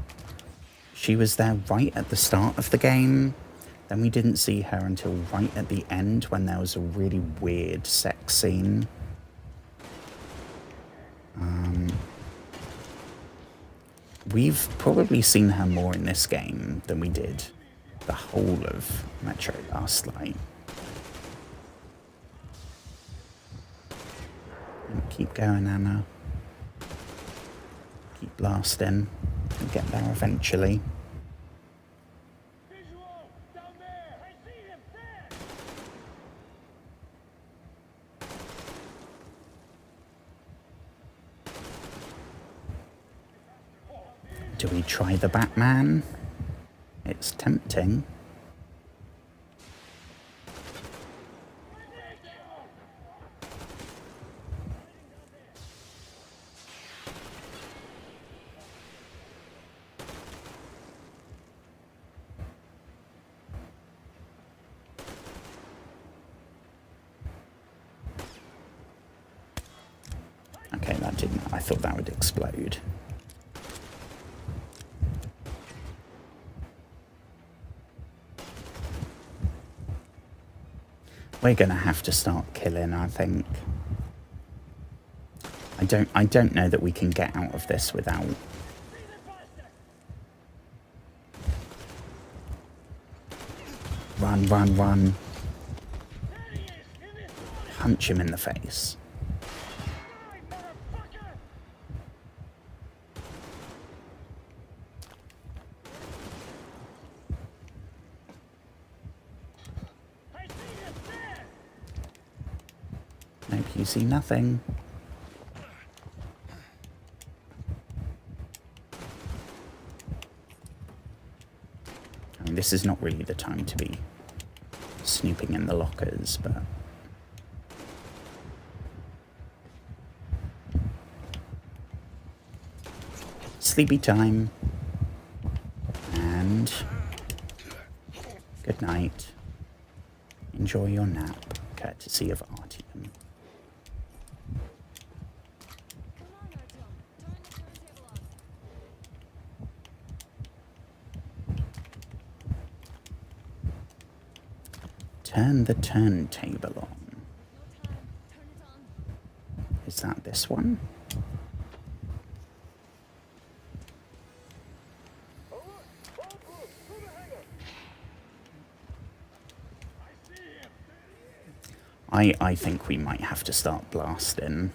A: she was there right at the start of the game. Then we didn't see her until right at the end when there was a really weird sex scene. We've probably seen her more in this game than we did the whole of Metro Last Light. Keep going, Anna. Keep blasting. We'll get there eventually.
C: Visual! Down there! I see him! There!
A: Do we try the Batman? It's tempting. Okay, that didn't. I thought that would explode. We're gonna have to start killing, I think. I don't know that we can get out of this without... Run, run, run. Punch him in the face. Nope, you see nothing. I mean, this is not really the time to be snooping in the lockers, but... Sleepy time. And... good night. Enjoy your nap, courtesy of Artyom. Turn the turntable on. Is that this one? I think we might have to start blasting.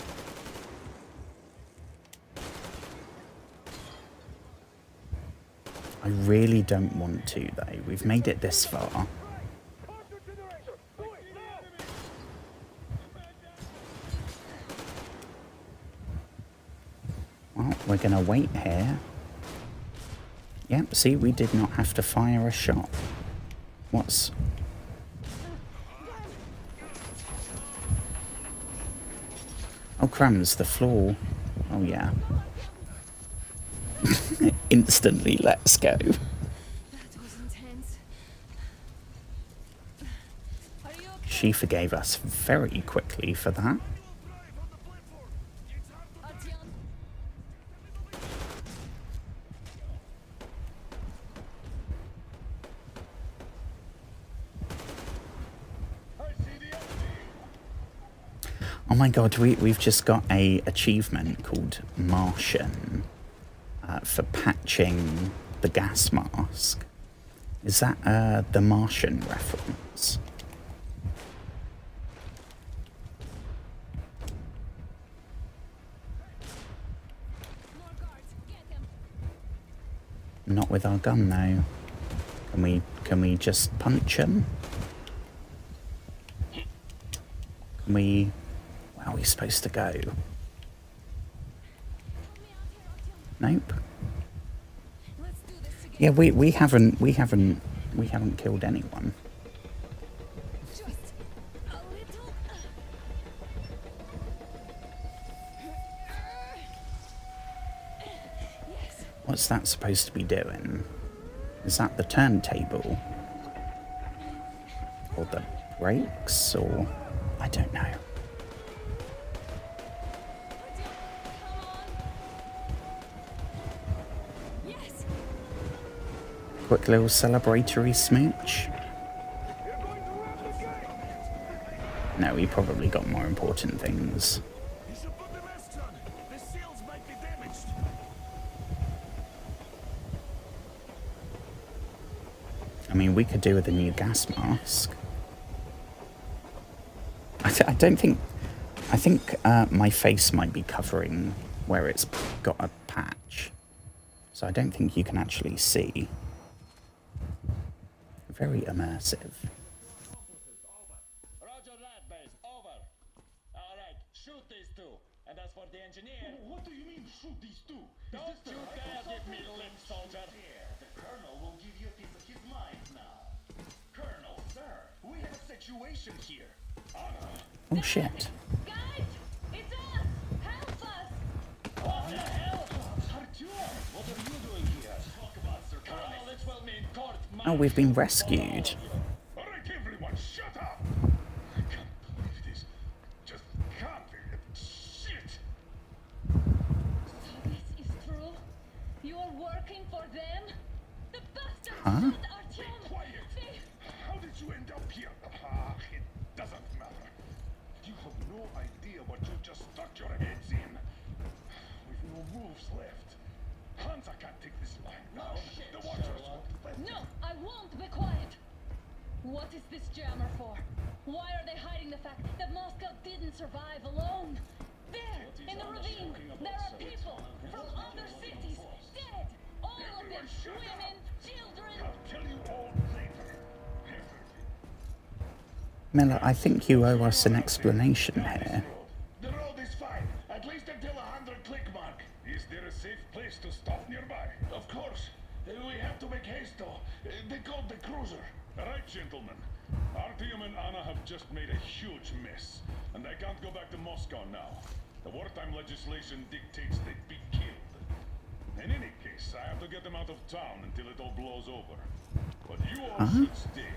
A: I really don't want to, though. We've made it this far. Well, we're going to wait here. Yep, see, we did not have to fire a shot. What's... Oh, crumbs, the floor. Oh, yeah. instantly lets go.
E: That was intense. Are you okay?
A: She forgave us very quickly for that.
E: Artyom?
A: Oh my god, we've just got a achievement called Martian for patching the gas mask. Is that the Martian reference?
E: More guards. Get them.
A: Not with our gun though. Can we just punch him? Can we... Where are we supposed to go?
E: Help me out here, Artyom.
A: Nope.
E: Let's do this together.
A: Yeah, we haven't killed anyone.
E: Just a little. Yes.
A: What's that supposed to be doing? Is that the turntable? Or the brakes? Or... I don't know.
E: Artyom, come on. Yes.
A: Quick little celebratory smooch. No, we probably got more important things.
B: You should put the masks on. The seals might be damaged.
A: I mean, we could do with a new gas mask. I don't think... I think my face might be covering where it's got a patch. So I don't think you can actually see. Very immersive.
F: Roger that, base. Over. All right, shoot these two. And as for the engineer...
B: What do you mean, shoot these two?
F: Don't you dare give me lip, soldier. Here, the Colonel will give you a piece of his mind now. Colonel, sir, we have a situation here.
A: Oh shit.
E: Guys, it's us. Help us.
F: What the hell? Artyom, what are you doing here? Talk about surprise. Colonel, this will mean court
A: Oh, we've been rescued.
B: All right, everyone, shut up! I can't believe this. Just can't. Shit!
E: So this is true? You're working for them? The bastards
A: Huh?
E: shot Artyom.
B: Quiet!
E: They...
B: How did you end up here? It doesn't matter. You have no idea what you just stuck your heads in. We've no moves left. Hansa can't take this line. Now, the Watchers won't let
E: No, I won't be quiet. What is this jammer for? Why are they hiding the fact that Moscow didn't survive alone? There, in the ravine, there are people from other cities dead. All of them, women, children.
B: I'll tell you all later.
A: Miller, I think you owe us an explanation here.
B: The road is fine, at least until 100 click mark. Is there a safe place to stop nearby? Of course. We have to make haste though. They called the cruiser. All right, gentlemen. Artyom and Anna have just made a huge mess, and they can't go back to Moscow now. The wartime legislation dictates they be killed. In any case, I have to get them out of town until it all blows over. But you all should stay.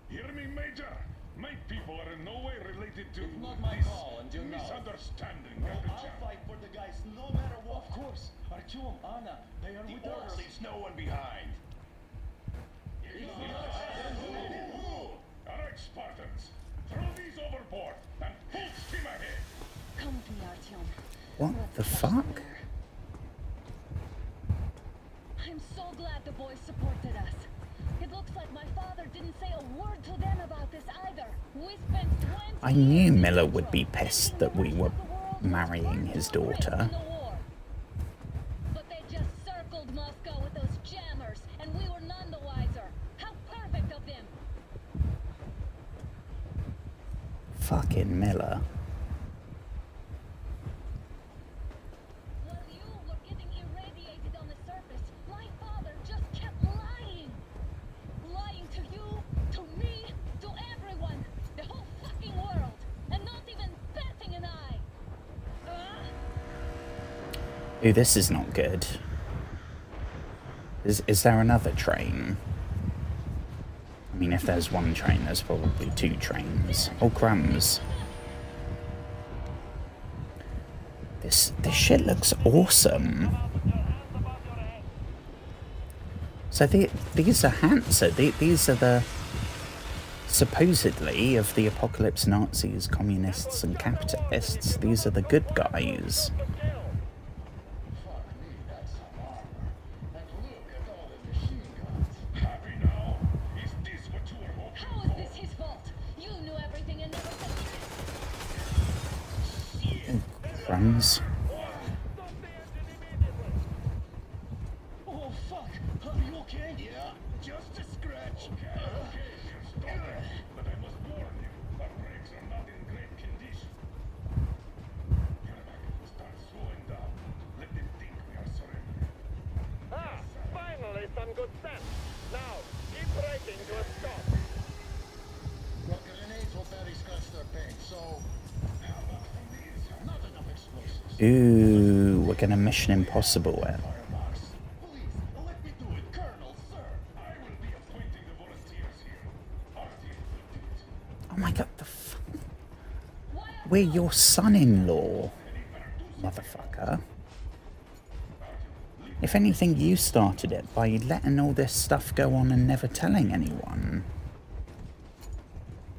B: Hear me, Major? My people are in no way related to
F: not my
B: this
F: call, and you know.
B: misunderstanding.
F: Well,
B: Captain
F: I'll
B: Chan.
F: fight for the guys no matter what. Of course. Artyom, Anna, they are with us.
B: Leaves no one behind. All right, Spartans. Throw these overboard and full steam ahead.
E: Come with me, Artyom.
A: What the fuck?
E: I'm so glad the boys supported us. It looks like my father didn't say a word to them about this either. We spent 20
A: I knew
E: years in
A: Miller would
E: Metro,
A: be pissed
E: thinking
A: that
E: the
A: we
E: rest
A: were
E: of the world was
A: marrying his
E: worth the risk
A: daughter.
E: in the war. But they just circled Moscow with those jammers, and we were none the wiser. How perfect of them!
A: Fucking Miller.
E: While you were getting irradiated on the surface, my father just kept lying. Lying to you, to me, to everyone, the whole fucking world, and not even batting an eye.
A: Ooh, this is not good. Is there another train? I mean, if there's one train, there's probably two trains. Oh, crumbs. This shit looks awesome. So these are Hansa. These are the, supposedly, of the apocalypse Nazis, communists and capitalists. These are the good guys.
F: Fuck me, that's some armor. And look at all the machine guns. Happy now? Is this what you were hoping
E: How is this his fault? You knew everything and never said
A: Crumbs.
F: Oh fuck! Are you okay? Yeah, just a scratch. Okay, stop it. But I must warn you, our brakes are not in great condition. Start slowing down. Let them think we are surrendering.
C: Ah, finally some good sense. Now, keep braking to a stop.
F: Well, grenades will barely scratch their paint, so... How about from the inside? Not enough explosives.
A: Ooh, we're gonna Mission Impossible it.
F: Firebox. Please, let me do it, Colonel, sir. I will be appointing the volunteers here. Our team will do it.
A: Oh my god, we're your son-in-law, motherfucker. If anything, you started it by letting all this stuff go on and never telling anyone.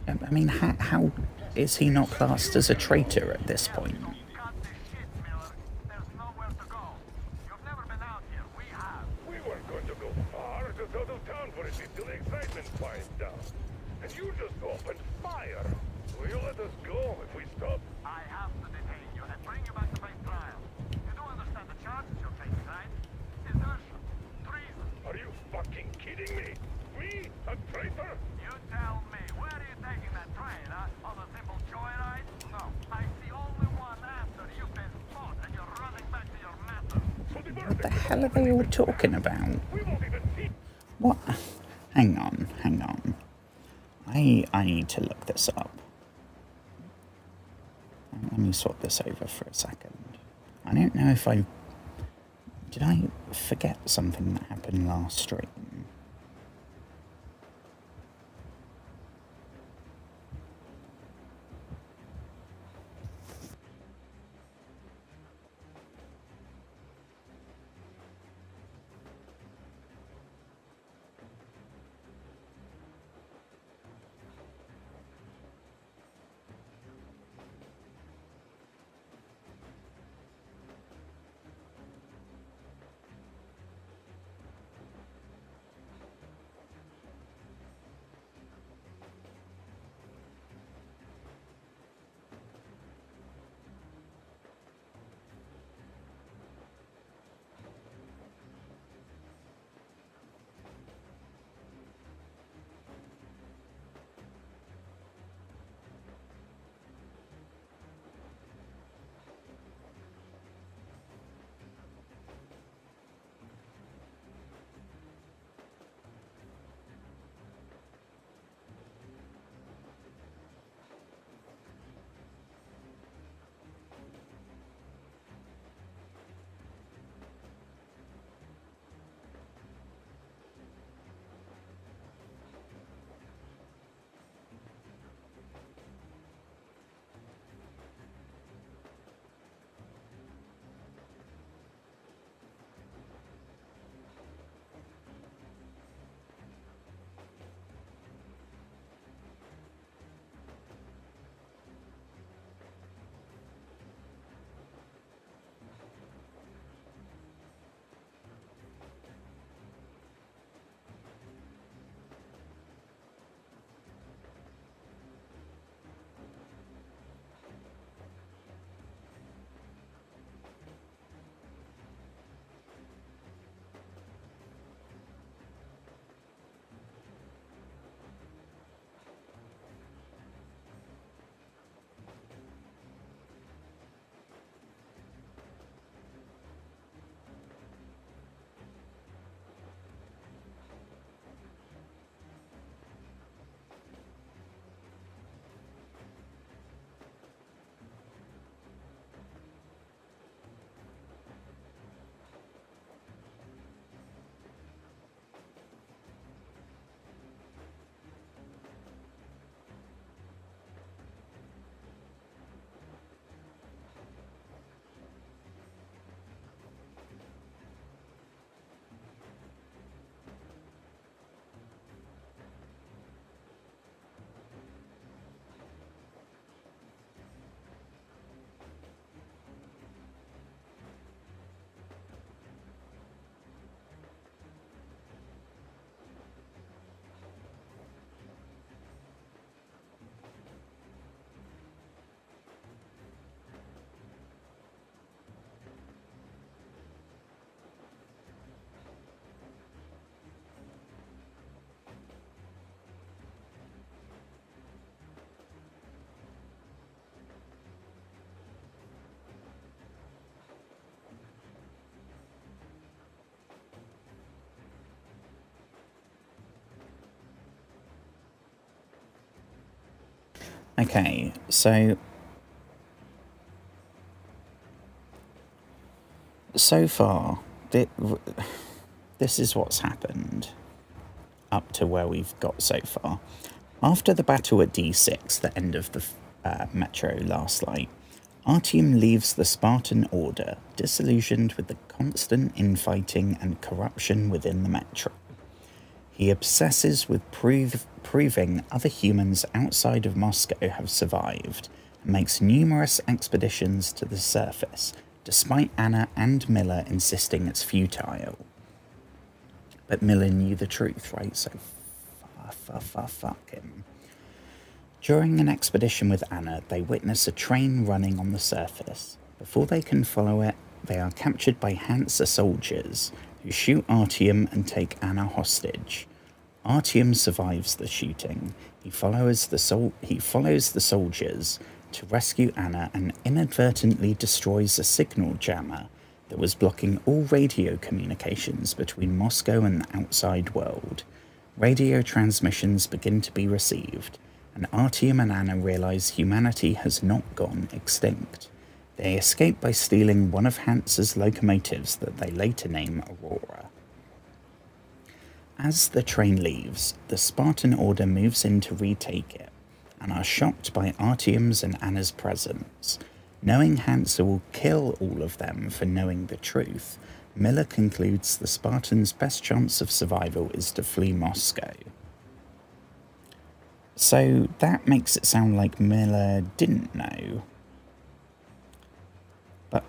A: I mean, how is he not classed as a traitor at this point?
C: Cut the shit, Miller. There's nowhere to go. You've never been out here. We have. We weren't going to go far. Just out of town for a bit till the excitement quiets down. And you just opened fire. Will you let us go if we stop? I have to detain you and bring you back to face trial. You don't understand the charges you're facing, right? Desertion. Treason. Are you fucking kidding me? Me? A traitor? You tell me. Where are you taking that train, huh? On a simple joyride? No. I see only one answer. You've been caught and you're running back to your master.
A: What the hell are they all talking about?
C: We won't even see.
A: What? Hang on. I need to look this up. Let me swap this over for a second. I don't know if did I forget something that happened last stream? Okay, so far, this is what's happened up to where we've got so far. After the battle at D6, the end of the Metro last night, Artyom leaves the Spartan Order, disillusioned with the constant infighting and corruption within the Metro. He obsesses with proving other humans outside of Moscow have survived, and makes numerous expeditions to the surface, despite Anna and Miller insisting it's futile. But Miller knew the truth, right? So fuck him. During an expedition with Anna, they witness a train running on the surface. Before they can follow it, they are captured by Hansa soldiers, who shoot Artyom and take Anna hostage. Artyom survives the shooting. He follows the soldiers to rescue Anna and inadvertently destroys a signal jammer that was blocking all radio communications between Moscow and the outside world. Radio transmissions begin to be received, and Artyom and Anna realize humanity has not gone extinct. They escape by stealing one of Hansa's locomotives that they later name Aurora. As the train leaves, the Spartan Order moves in to retake it, and are shocked by Artyom's and Anna's presence. Knowing Hansa will kill all of them for knowing the truth, Miller concludes the Spartans' best chance of survival is to flee Moscow. So that makes it sound like Miller didn't know. But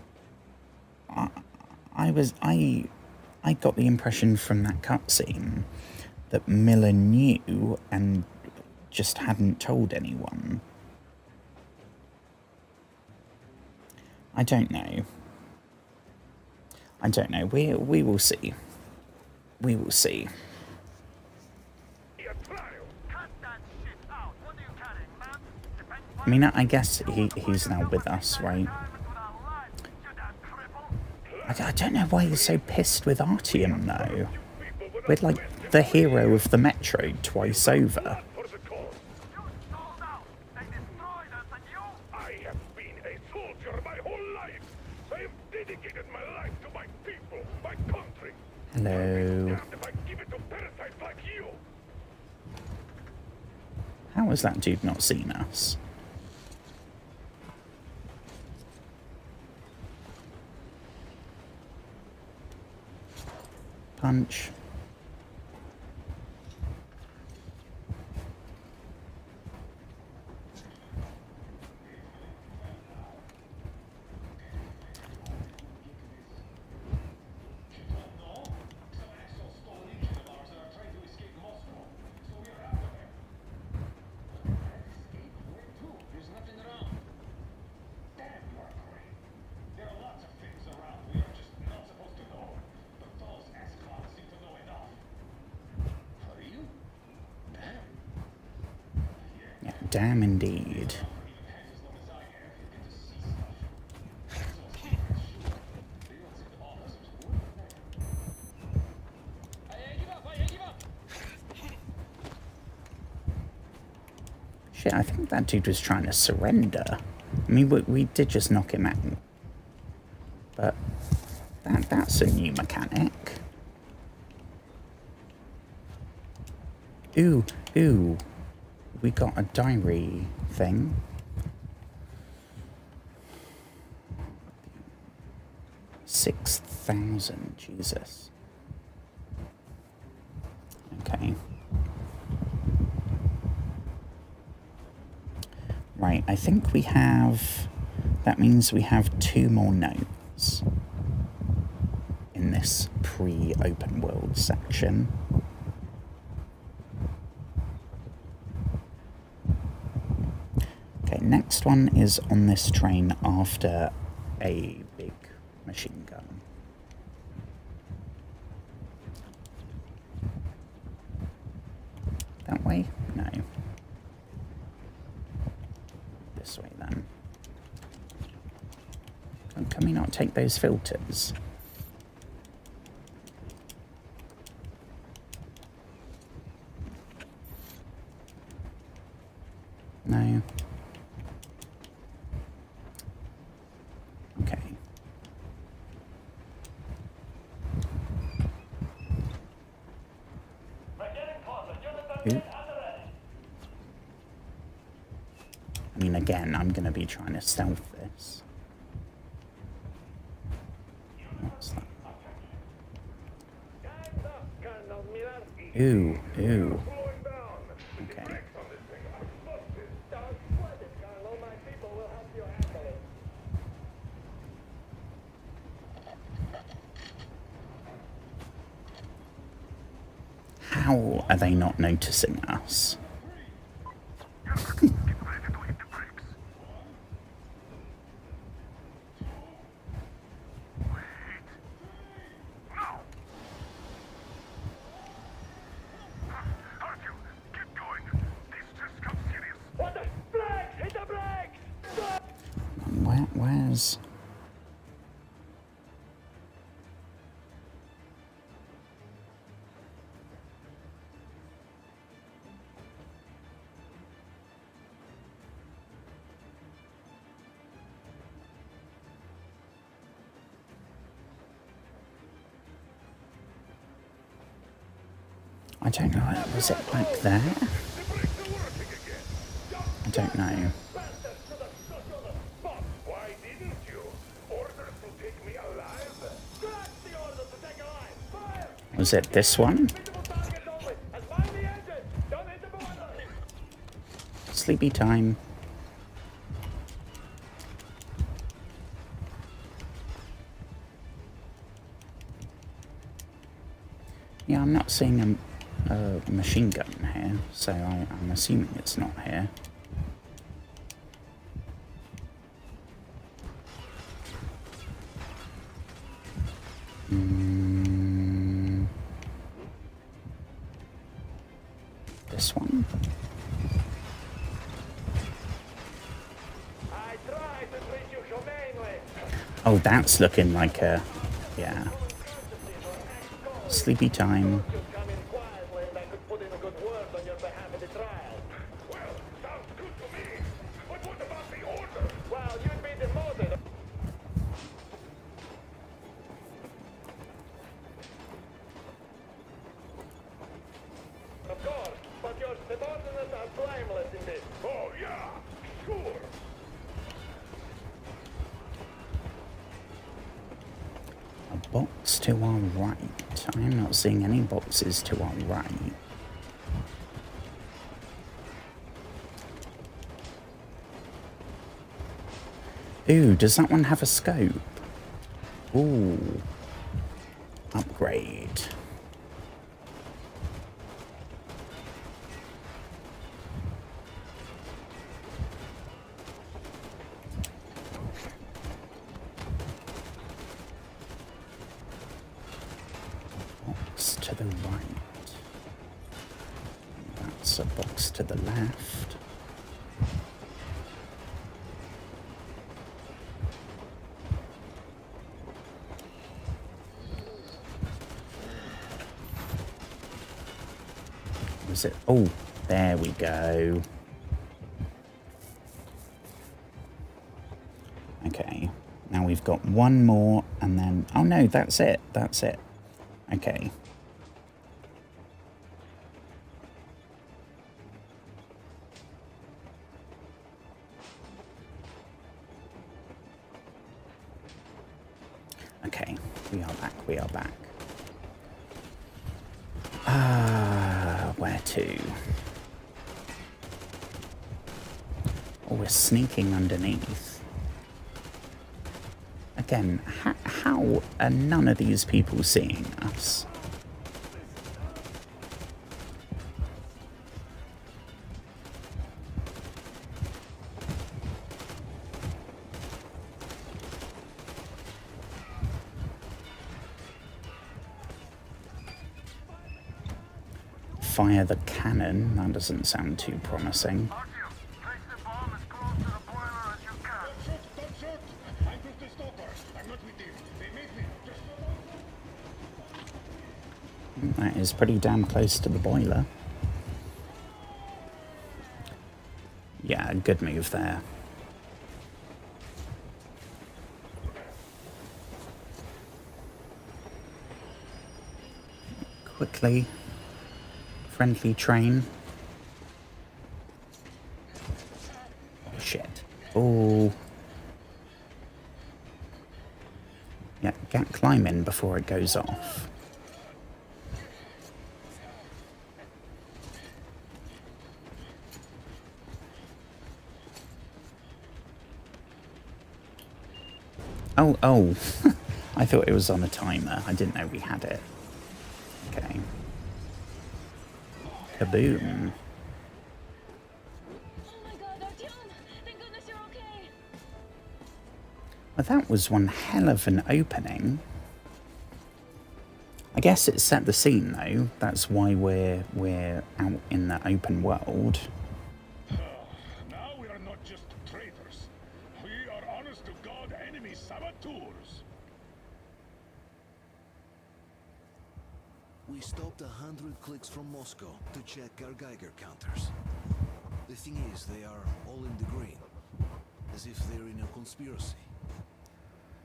A: I got the impression from that cutscene that Miller knew and just hadn't told anyone. I don't know. We will see. We will see. I mean, I guess he's now with us, right? I don't know why he's so pissed with Artyom, though. We're like the hero of the Metro twice over. Hello. How has that dude not seen us? Punch. Damn indeed. Shit, I think that dude was trying to surrender. I mean, we did just knock him out. But that's a new mechanic. Ooh. We got a diary thing. $6,000, Jesus. Okay. Right, I think we have... That means we have 2 more notes in this pre-open world section. Okay, next one is on this train after a big machine gun. That way? No. This way then. Can we not take those filters? No. again, I'm going to be trying to stealth this. What's that? Ooh, ooh. Okay. How are they not noticing us? Where's... I don't know, was it back there? I don't know.
C: Why didn't you? Orders to take me alive? Scratch the order to take alive! Fire!
A: Was it this one?
C: Visible target only! And mind the engine! Don't hit the boiler!
A: Sleepy time. Yeah, I'm not seeing a machine gun here, so I'm assuming it's not here. This one?
C: I tried to treat you humanely!
A: Oh, that's looking like a... yeah. Sleepy time.
C: You come in quietly and I could put in a good word on your behalf at the trial. Well, sounds good to me. But what about the order? Well, you'd be demoted. Of course, but your subordinates are blameless in this. Oh, yeah, sure.
A: A box to our right. I am not seeing any boxes to our right. Ooh, does that one have a scope? Ooh. Upgrade. Box to the right. That's a box to the left. Was it? Oh, there we go. Okay, now we've got one more and then... oh no, that's it. That's it. Okay. Okay, we are back, we are back. Where to? Oh, we're sneaking underneath. Again, how are none of these people seeing us? Fire the cannon. That doesn't sound too promising.
C: Artyom, place the bomb as close to the boiler as you can.
F: Don't shoot! I'm with the stalkers. I'm not with you. They made me. Just...
A: That is pretty damn close to the boiler. Yeah, good move there. Quickly. Friendly train. Oh, shit. Careful. Yeah, get climbing before it goes off. Oh. I thought it was on a timer. I didn't know we had it. Okay. Kaboom.
E: Oh my god, Artyom! Thank goodness you're okay!
A: Well, that was one hell of an opening. I guess it set the scene, though. That's why we're out in the open world.
C: Now we are not just traitors. We are honest-to-God enemy saboteurs.
B: We stopped 100 clicks from Moscow to check our Geiger counters. The thing is, they are all in the green, as if they're in a conspiracy.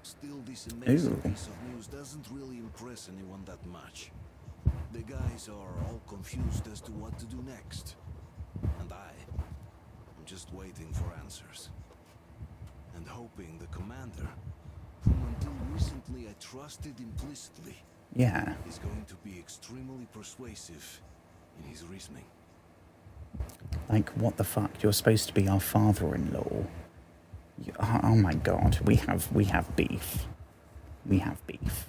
B: Still, this amazing piece of news doesn't really impress anyone that much. The guys are all confused as to what to do next. And I'm just waiting for answers. And hoping the commander, whom until recently I trusted implicitly,
A: Yeah.
B: is going to be extremely persuasive in his reasoning.
A: Like, what the fuck? You're supposed to be our father-in-law. Oh my god, we have beef. We have beef.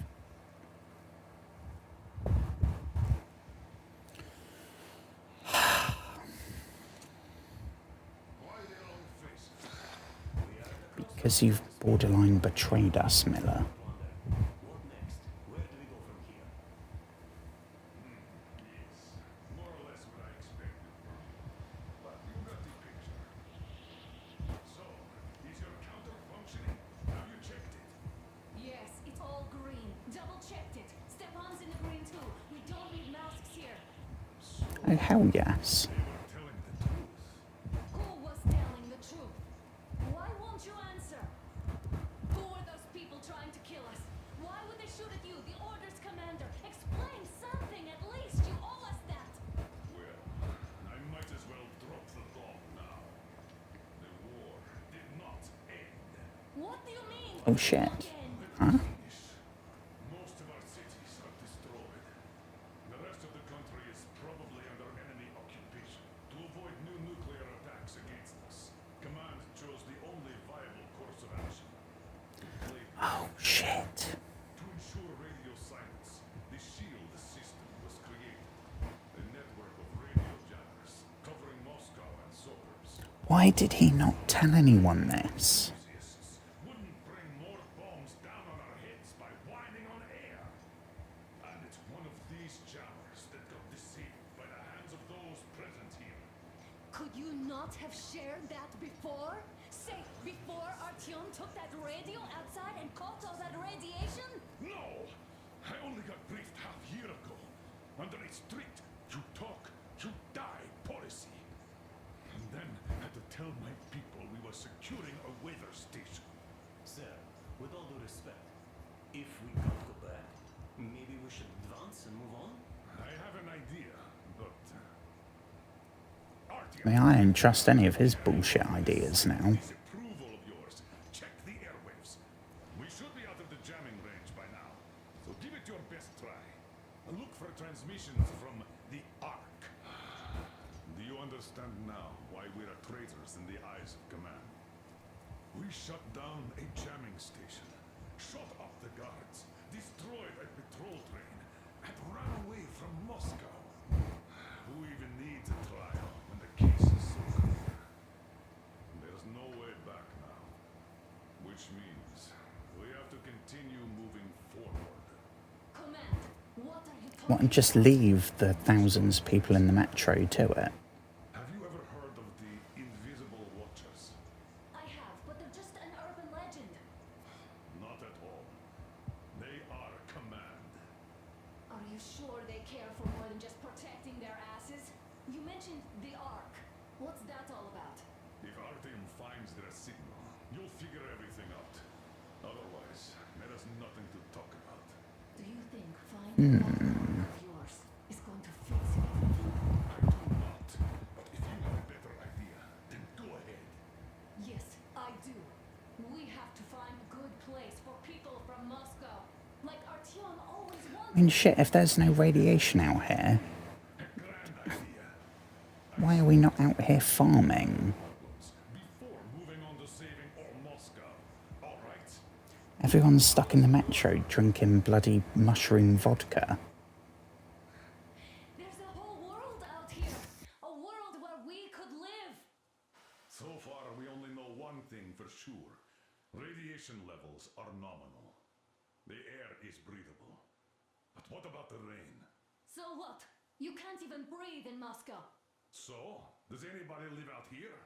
A: Because you've borderline betrayed us, Miller.
E: Yes, it's all green. Double-checked it. Stepan's in the green too. We don't need masks here.
A: Oh, hell yes.
E: Who was telling the truth? Why won't you answer? Who are those people trying to kill us? Why would they shoot at you, the Order's commander? Explain something at least. You owe us that.
C: Well, I might as well drop the bomb now. The war did not end.
E: What do you mean?
A: Oh shit.
E: Again?
A: Huh?
C: Most of our cities are destroyed. The rest of the country is probably under enemy occupation. To avoid new nuclear attacks against us, Command chose the only viable course of action.
A: Oh shit.
C: To ensure radio silence, the SHIELD system was created. A network of radio jammers covering Moscow and suburbs.
A: Why did he not tell anyone this?
C: Enthusiasts wouldn't bring more bombs down on our heads by whining on air. And it's one of these jammers that got deceived by the hands of those present here.
E: Could you not have shared that before? Say, before Artyom took that radio outside and caught all that radiation?
C: No! I only got briefed half year ago. Under a strict, you talk, you die policy. And then had to tell my people we were securing a weather station.
G: Sir, with all due respect, if we can't go back, maybe we should advance and move on?
C: I have an idea, but...
A: I mean, I don't trust any of his bullshit ideas now.
C: This approval of yours. Check the airwaves. We should be out of the jamming range by now. So give it your best try. And look for transmissions from the Ark. Do you understand now why we're traitors in the eyes of Command? We shut down a jamming station, shot up the guards, destroyed a patrol train, and ran away from Moscow. Who even needs a trial when the case is so clear? There's no way back now. Which means we have to continue moving forward.
E: Command, what are you talking
A: What, and just leave the thousands of people in the metro to it?
C: Have you ever heard of the Invisible Watchers?
E: I have, but they're just an urban legend.
C: Not at all. They are Command.
E: Are you sure they care for more than just protecting their asses? You mentioned the Ark. What's that all about?
C: If Artyom finds their signal, you'll figure everything out. Otherwise, there is nothing to talk about.
E: Do you think finding that Ark of yours is going to fix everything?
C: I do not. But if you have a better idea, then go ahead.
E: Yes, I place for people from Moscow, like Artyom always
A: I mean,
E: wanted.
A: shit, if there's no radiation out here, why are we not out here farming?
C: Before moving on to saving all Moscow. All right.
A: Everyone's stuck in the metro drinking bloody mushroom vodka.
E: There's a whole world out here, a world where we could live.
C: So far, we only know one thing for sure. Radiation levels are nominal. The air is breathable. But what about the rain?
E: So what? You can't even breathe in Moscow.
C: So, does anybody live out here?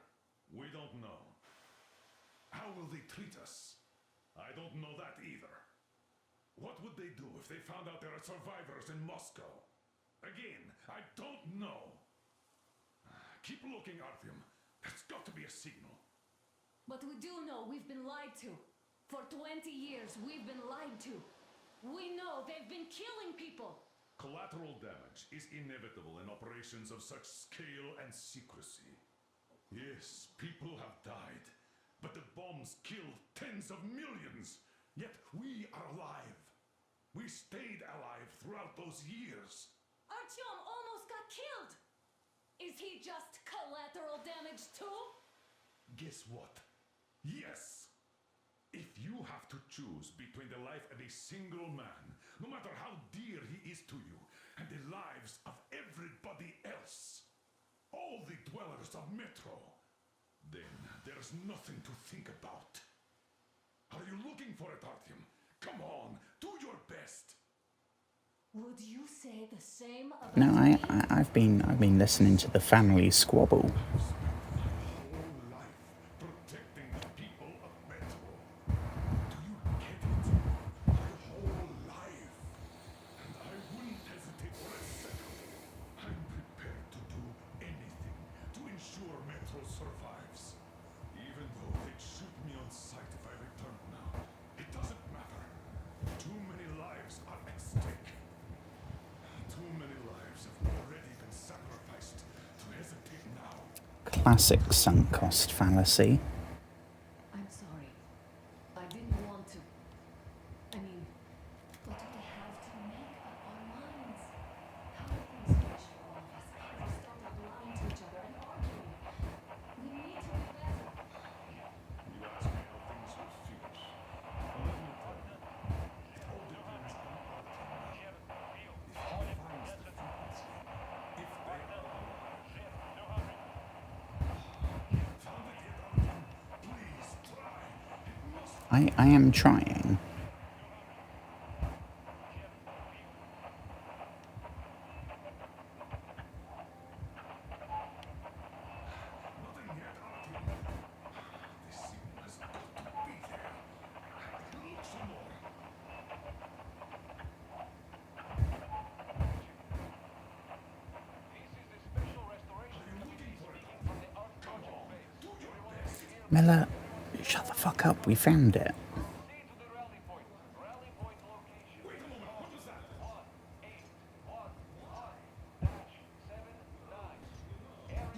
C: We don't know. How will they treat us? I don't know that either. What would they do if they found out there are survivors in Moscow? Again, I don't know. Keep looking, Artyom. That's got to be a signal.
E: But we do know we've been lied to. For 20 years, we've been lied to. We know they've been killing people.
C: Collateral damage is inevitable in operations of such scale and secrecy. Yes, people have died, but the bombs killed tens of millions. Yet we are alive. We stayed alive throughout those years.
E: Artyom almost got killed. Is he just collateral damage too?
C: Guess what? Yes! If you have to choose between the life of a single man, no matter how dear he is to you, and the lives of everybody else, all the dwellers of Metro, then there's nothing to think about. Are you looking for it, Artyom? Come on, do your best.
E: Would you say the same about
A: No,
E: me?
A: I've been listening to the family squabble.
C: Whole life protecting the people of Metro. Do you get it? My whole life. And I wouldn't hesitate for a second. I'm prepared to do anything to ensure Metro survives. Even though they'd shoot me on sight if I returned now. It doesn't matter. Too many lives are at stake. Too many lives have already been sacrificed to hesitate now.
A: Classic sunk cost fallacy.
E: I'm sorry. I didn't want to. I mean, but we have to make up our minds. How are things switch for all of us? How we started lying to each other and arguing. We need to be better.
C: You ask me how things will finish. Let me tell you. It all depends on Artyom. If he finds the frequency, if they are alive. Found it yet, Artyom? Please try. It must
A: I am trying.
C: nothing yet, Artyom. This signal has got to be there. Look some more. Are you looking for it, Artyom? Come on, do your best.
A: Miller, shut the fuck up. We found it.
C: Wait a moment, what was that?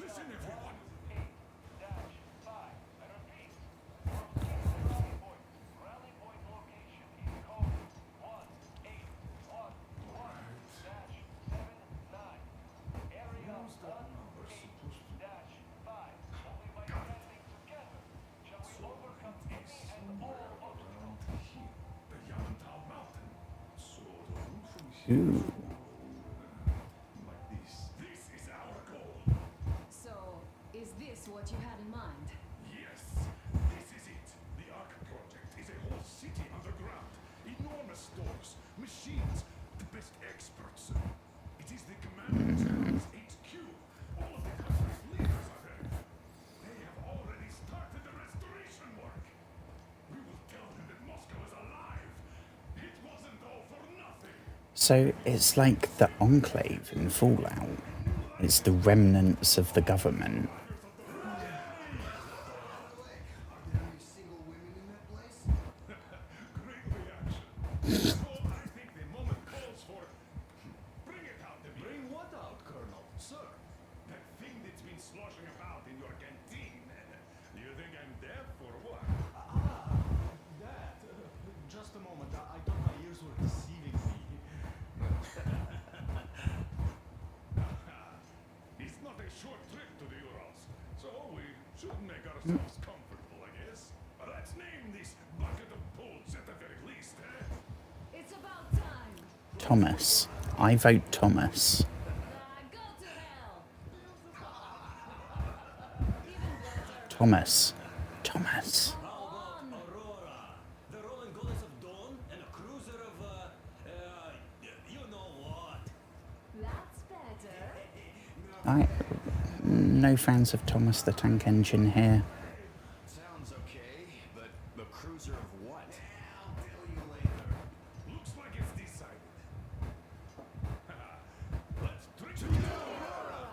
C: Listen, everyone. Who's that number supposed to be? Got it. So it is somewhere around here. The Yamantau Mountain. So the route from here
A: Ooh.
C: like this. This is our goal.
E: So, is this what you had in mind?
C: Yes, this is it. The Ark Project is a whole city underground. Enormous stores, machines, the best experts. It is the Commander General's HQ. All of the country's leaders are there. They have already started the restoration work. We will tell them that Moscow is alive. It wasn't all for nothing.
A: So it's like the Enclave in Fallout. It's the remnants of the government.
C: Great reaction. So I think the moment calls for... Bring it out, Demi. Bring what out, Colonel? Sir, that thing that's been sloshing about in your canteen. You think I'm deaf or what?
G: That.
C: ourselves comfortable, I guess. Let's name this bucket of bolts at the very least, eh?
E: It's about time.
A: Thomas. I vote Thomas.
E: Go to hell.
A: Thomas. Thomas.
G: Aurora, the rolling goddess of dawn, and a cruiser of, you know what?
E: That's better.
A: No fans of Thomas the Tank Engine here.
B: Sounds okay, but the cruiser of what?
C: I'll tell you later. Looks like it's decided. Let's trick it out.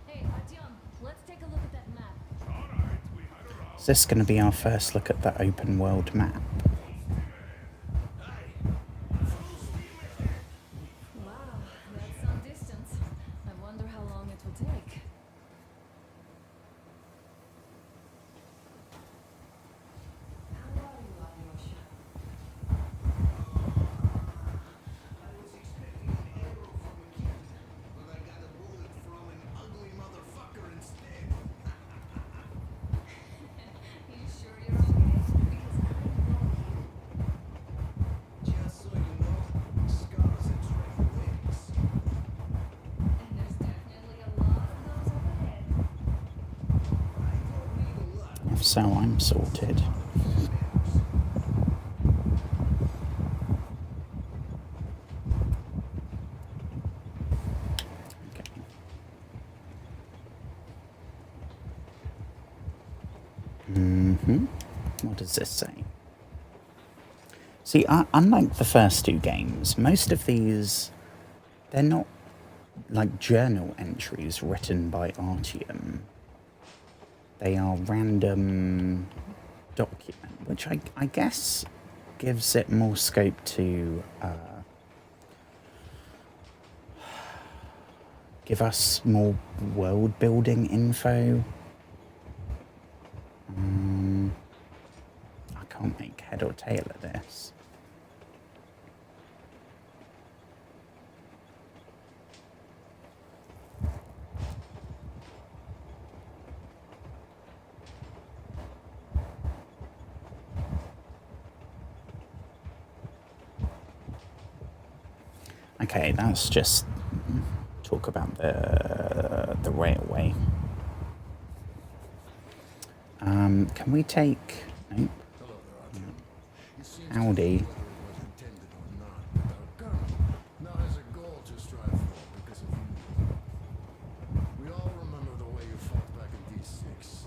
E: Hey, Artyom, let's take a look at that map.
C: All right, we had a round.
A: Is this going to be our first look at the open world map?
E: Wow, that's some distance. I wonder how long it will take. How are you, Alyosha?
B: I was expecting an arrow from a kid, but I got a bullet from an ugly motherfucker instead.
E: You sure you're okay? Because I know you.
B: Just so you know, scars attract wings.
E: And there's definitely a lot of those up ahead.
B: I don't need a lot.
A: If so, I'm sorted. Okay. What does this say? See, unlike the first two games, most of these, they're not like journal entries written by Artyom. They are random document, which I guess gives it more scope to give us more world building info. I can't make head or tail of this. Okay, that's just talk about the railway. Can we take? Nope.
B: Hello there, Artyom. It seems
A: Howdy.
B: whether it was intended or not, but our colonel now has a goal to strive for because of you. We all remember the way you fought back in D6,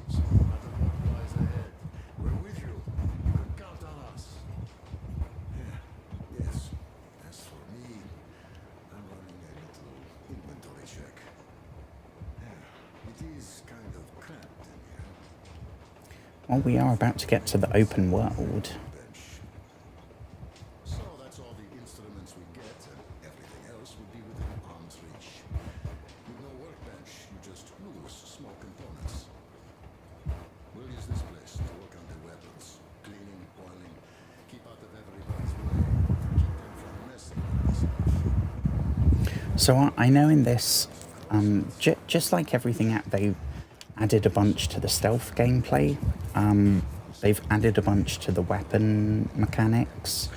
B: so no matter what lies ahead, we're with you. You can count on us. Yeah, yes. As for me, I'm running a little inventory check. Yeah, it is kind of cramped in here.
A: Well, we are about to get to the open world.
B: Bench. So that's all the instruments we get, and everything else would be within arm's reach. With no workbench, you just lose small components. We'll use this place to work on the weapons. Cleaning, oiling, keep out of everybody's way. Keep them from messing with us.
A: So I know in this, just like everything they've added a bunch to the stealth gameplay. They've added a bunch to the weapon mechanics.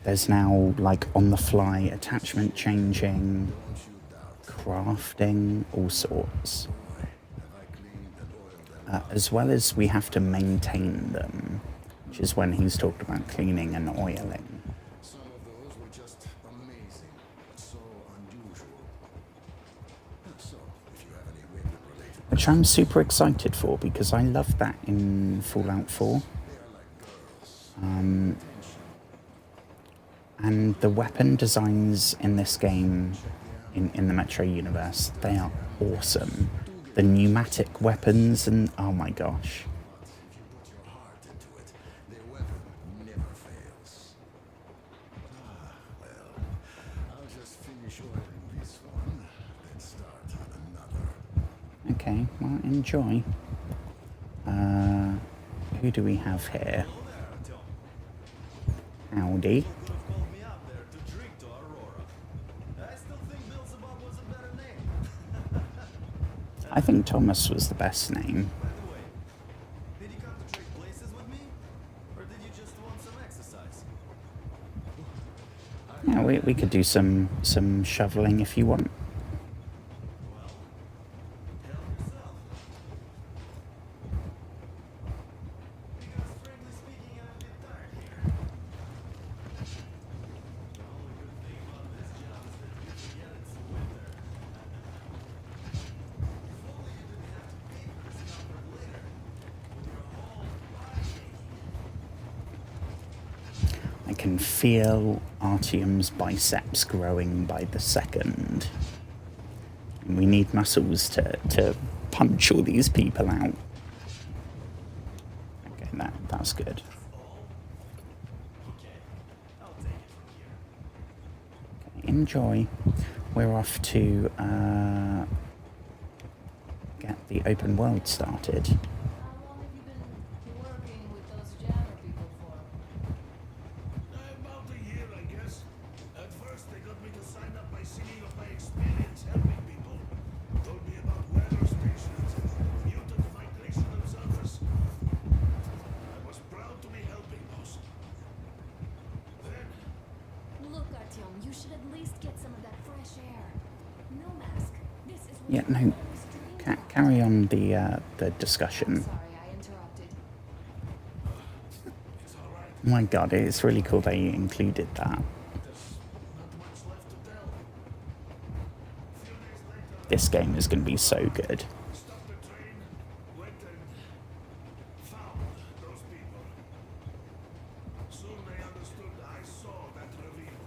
A: There's now like on the fly attachment changing, crafting, all sorts. As well as we have to maintain them, which is when he's talked about cleaning and oiling.
B: Some of those were just amazing, but so unusual. So, if you have any weapon-related
A: Which I'm super excited for because I love that in Fallout 4. And the weapon designs in this game, in the Metro universe, they are awesome. The pneumatic weapons and oh my gosh.
B: if you put your heart into it, their weapon never fails. Well, I'll just finish oiling this one, then start on another.
A: Okay, well enjoy. Who do we have here? Howdy.
G: Could have called me up there to drink to Aurora. I still think Beelzebub was
A: I think Thomas was the best name.
G: By the way, did you come to trade places with me? Or did you just want some exercise?
A: Yeah, we could do some shoveling if you want.
G: Well, help yourself. Because frankly speaking, I'm a bit tired here. The only good thing about this job is that you forget it's winter. If only you didn't have to pay for discomfort later. With your whole body aching.
A: I can feel Artyom's biceps growing by the second. And we need muscles to punch all these people out. Okay, that's good.
G: Okay, I'll take it from here.
A: Okay, enjoy. We're off to get the open world started.
E: How long have you been working with those jammer people for?
C: About a year, I guess. At first, they got me to sign up by singing of my experience helping people. Told me about weather stations and mutant migration observers. I was proud to be helping those. Then,
D: Look, Artyom, you should at least get some of that fresh air. No mask. This is what
A: Yeah,
D: you
A: no.
D: always dreamed of.
A: Carry on the discussion.
D: Sorry, I interrupted.
C: it's all right.
A: Oh my god, it's really cool they included that.
C: There's not much left to tell. A few days later,
A: This game is going to be so good.
C: we stopped the train, went and found those people. Soon they understood I saw that reveal.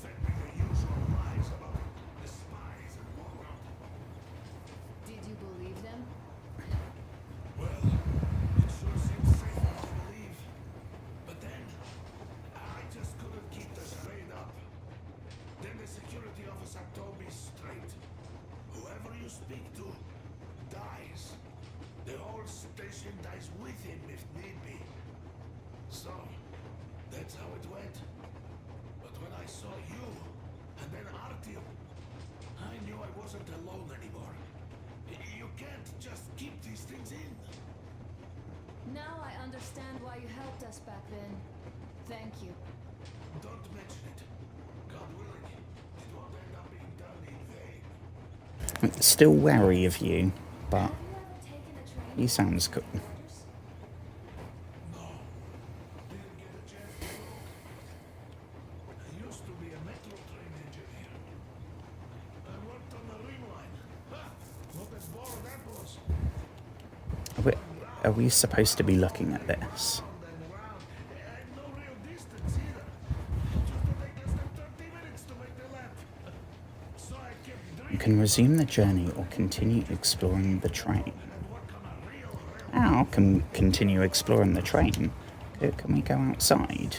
C: Fed me the usual lies about the spies and whatnot.
D: Did you believe them?
C: Well, it sure seems safe to believe. But then, I just couldn't keep the strain up. Then the security officer told me straight. Whoever you speak to dies. The whole station dies with him if need be. So, that's how it went. But when I saw you, and then Artyom, I knew I wasn't alone anymore. You can't just keep these things in.
D: Now I understand why you helped us back then. Thank you.
C: Don't mention it. God willing, it won't end up being done in vain.
A: I'm still wary of you, but
D: Have you ever taken a train?
A: he sounds cool.
D: Orders?
C: No, didn't get a chance to go. I used to be a metro train engineer. I worked on the ring line. Ha! What a bore that was.
A: Are we supposed to be looking at this?
C: Round and round, and no real distance either. It used to take less than 30 minutes to make the lap. So I kept
A: You
C: dreaming
A: can resume the journey or continue exploring the train.
C: and work on a real
A: Now can continue exploring the train. Can we go outside?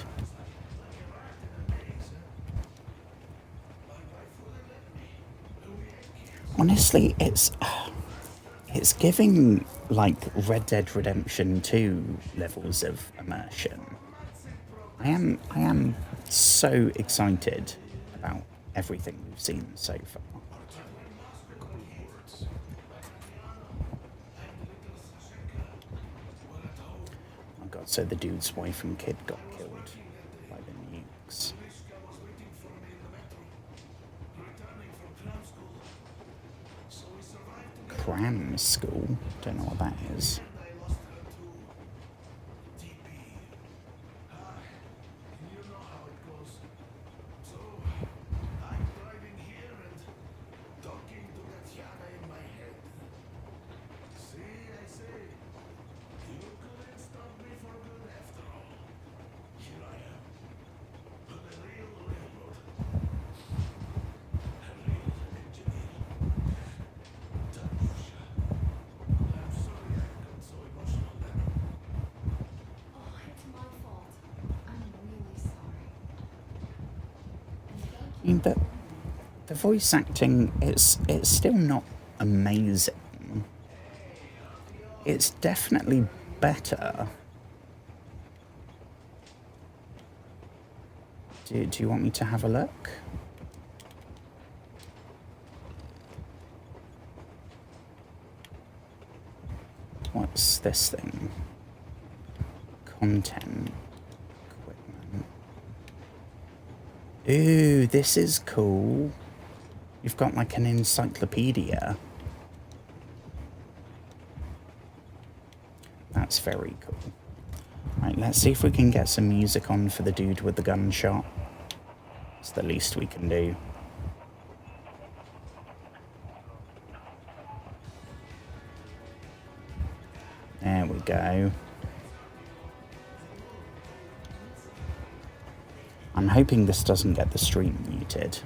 A: Honestly, it's giving like Red Dead Redemption 2 levels of immersion. I am so excited about everything we've seen so far. Oh god, so the dude's wife and kid got killed by the nukes.
C: Mishka was waiting for me in the metro, returning from cram school. So we survived together,
A: Cram school? Don't know what that is.
C: and I lost her to TB. You know how it goes. So I'm driving here and talking to that Yana in my head. See, I say, you couldn't stop me for good after all. Here I am, on the real railroad. A real engineer. Tanusha. I'm sorry I got so emotional then.
D: Oh, it's my fault. I'm really sorry. And thank
A: I mean, the voice acting it's still not amazing. It's definitely better. Do you want me to have a look? What's this thing? Content. Equipment. Ooh, this is cool. You've got like an encyclopedia. That's very cool. Right, let's see if we can get some music on for the dude with the gunshot. It's the least we can do. There we go. I'm hoping this doesn't get the stream muted.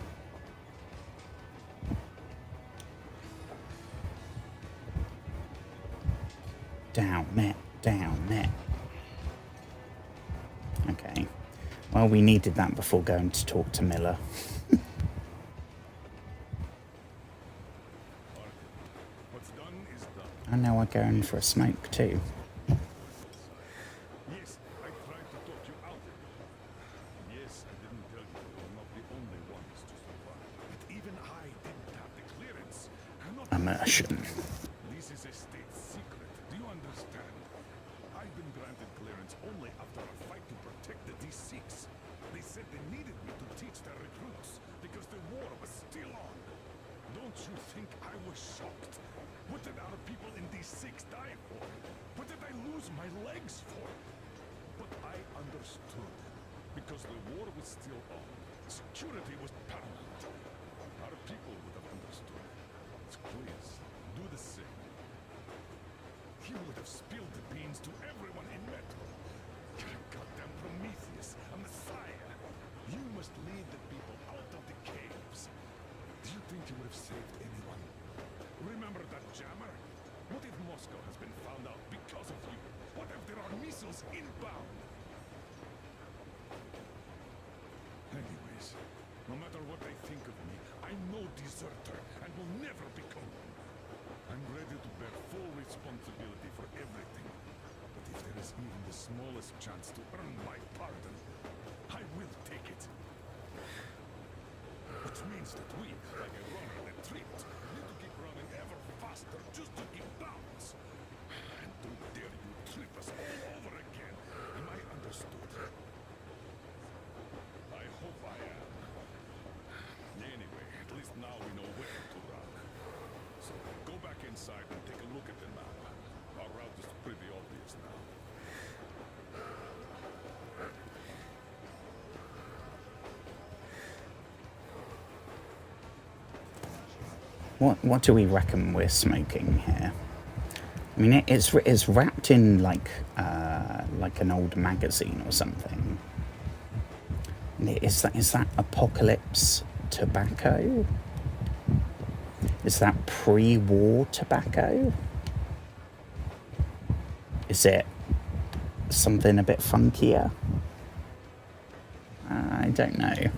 A: Down it, down it. Okay. Well, we needed that before going to talk to Miller.
C: What's done is done.
A: And now we're going for a smoke too.
C: Yes, I tried to talk you out of it. Yes, I didn't tell you you're not the only ones to survive. But even I didn't have the clearance. I'm not
A: Immersion.
C: This is a state secret. Do you understand? I've been granted clearance only after a fight to protect the D6. They said they needed me to teach their recruits because the war was still on. Don't you think I was shocked? What did our people in D6 die for? What did I lose my legs for? But I understood because the war was still on. Security was paramount. Our people would have understood. Please, do the same. He would have spilled the beans to everyone in Metro. You're a goddamn Prometheus, a messiah. You must lead the people out of the caves. Do you think you would have saved anyone? Remember that jammer? What if Moscow has been found out because of you? What if there are missiles inbound? Anyways, no matter what they think of me, I'm no deserter and will never become one. I'm ready to bear full responsibility for everything. But if there is even the smallest chance to earn my pardon, I will take it. Which means that we, like a runner that tripped, need to keep running ever faster just to keep balance. And don't dare you trip us all over again. Am I understood? I hope I am. Anyway, at least now we know where to run. So go back inside and take a look at the map. Our route is pretty obvious now.
A: What do we reckon we're smoking here? I mean, it's wrapped in like an old magazine or something. Is that apocalypse tobacco? Is that pre-war tobacco? Is it something a bit funkier? I don't know.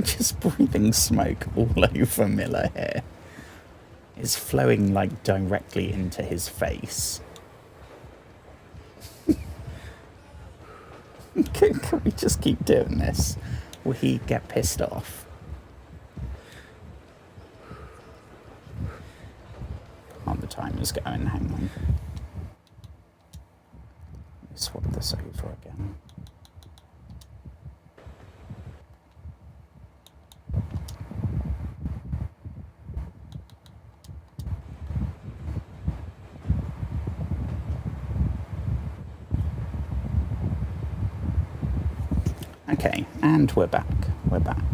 A: Just breathing smoke all over Miller here. It's flowing like directly into his face. Can we just keep doing this? Will he get pissed off? Oh, the timer's going, hang on. Let me swap this over again. Okay, and we're back. We're back.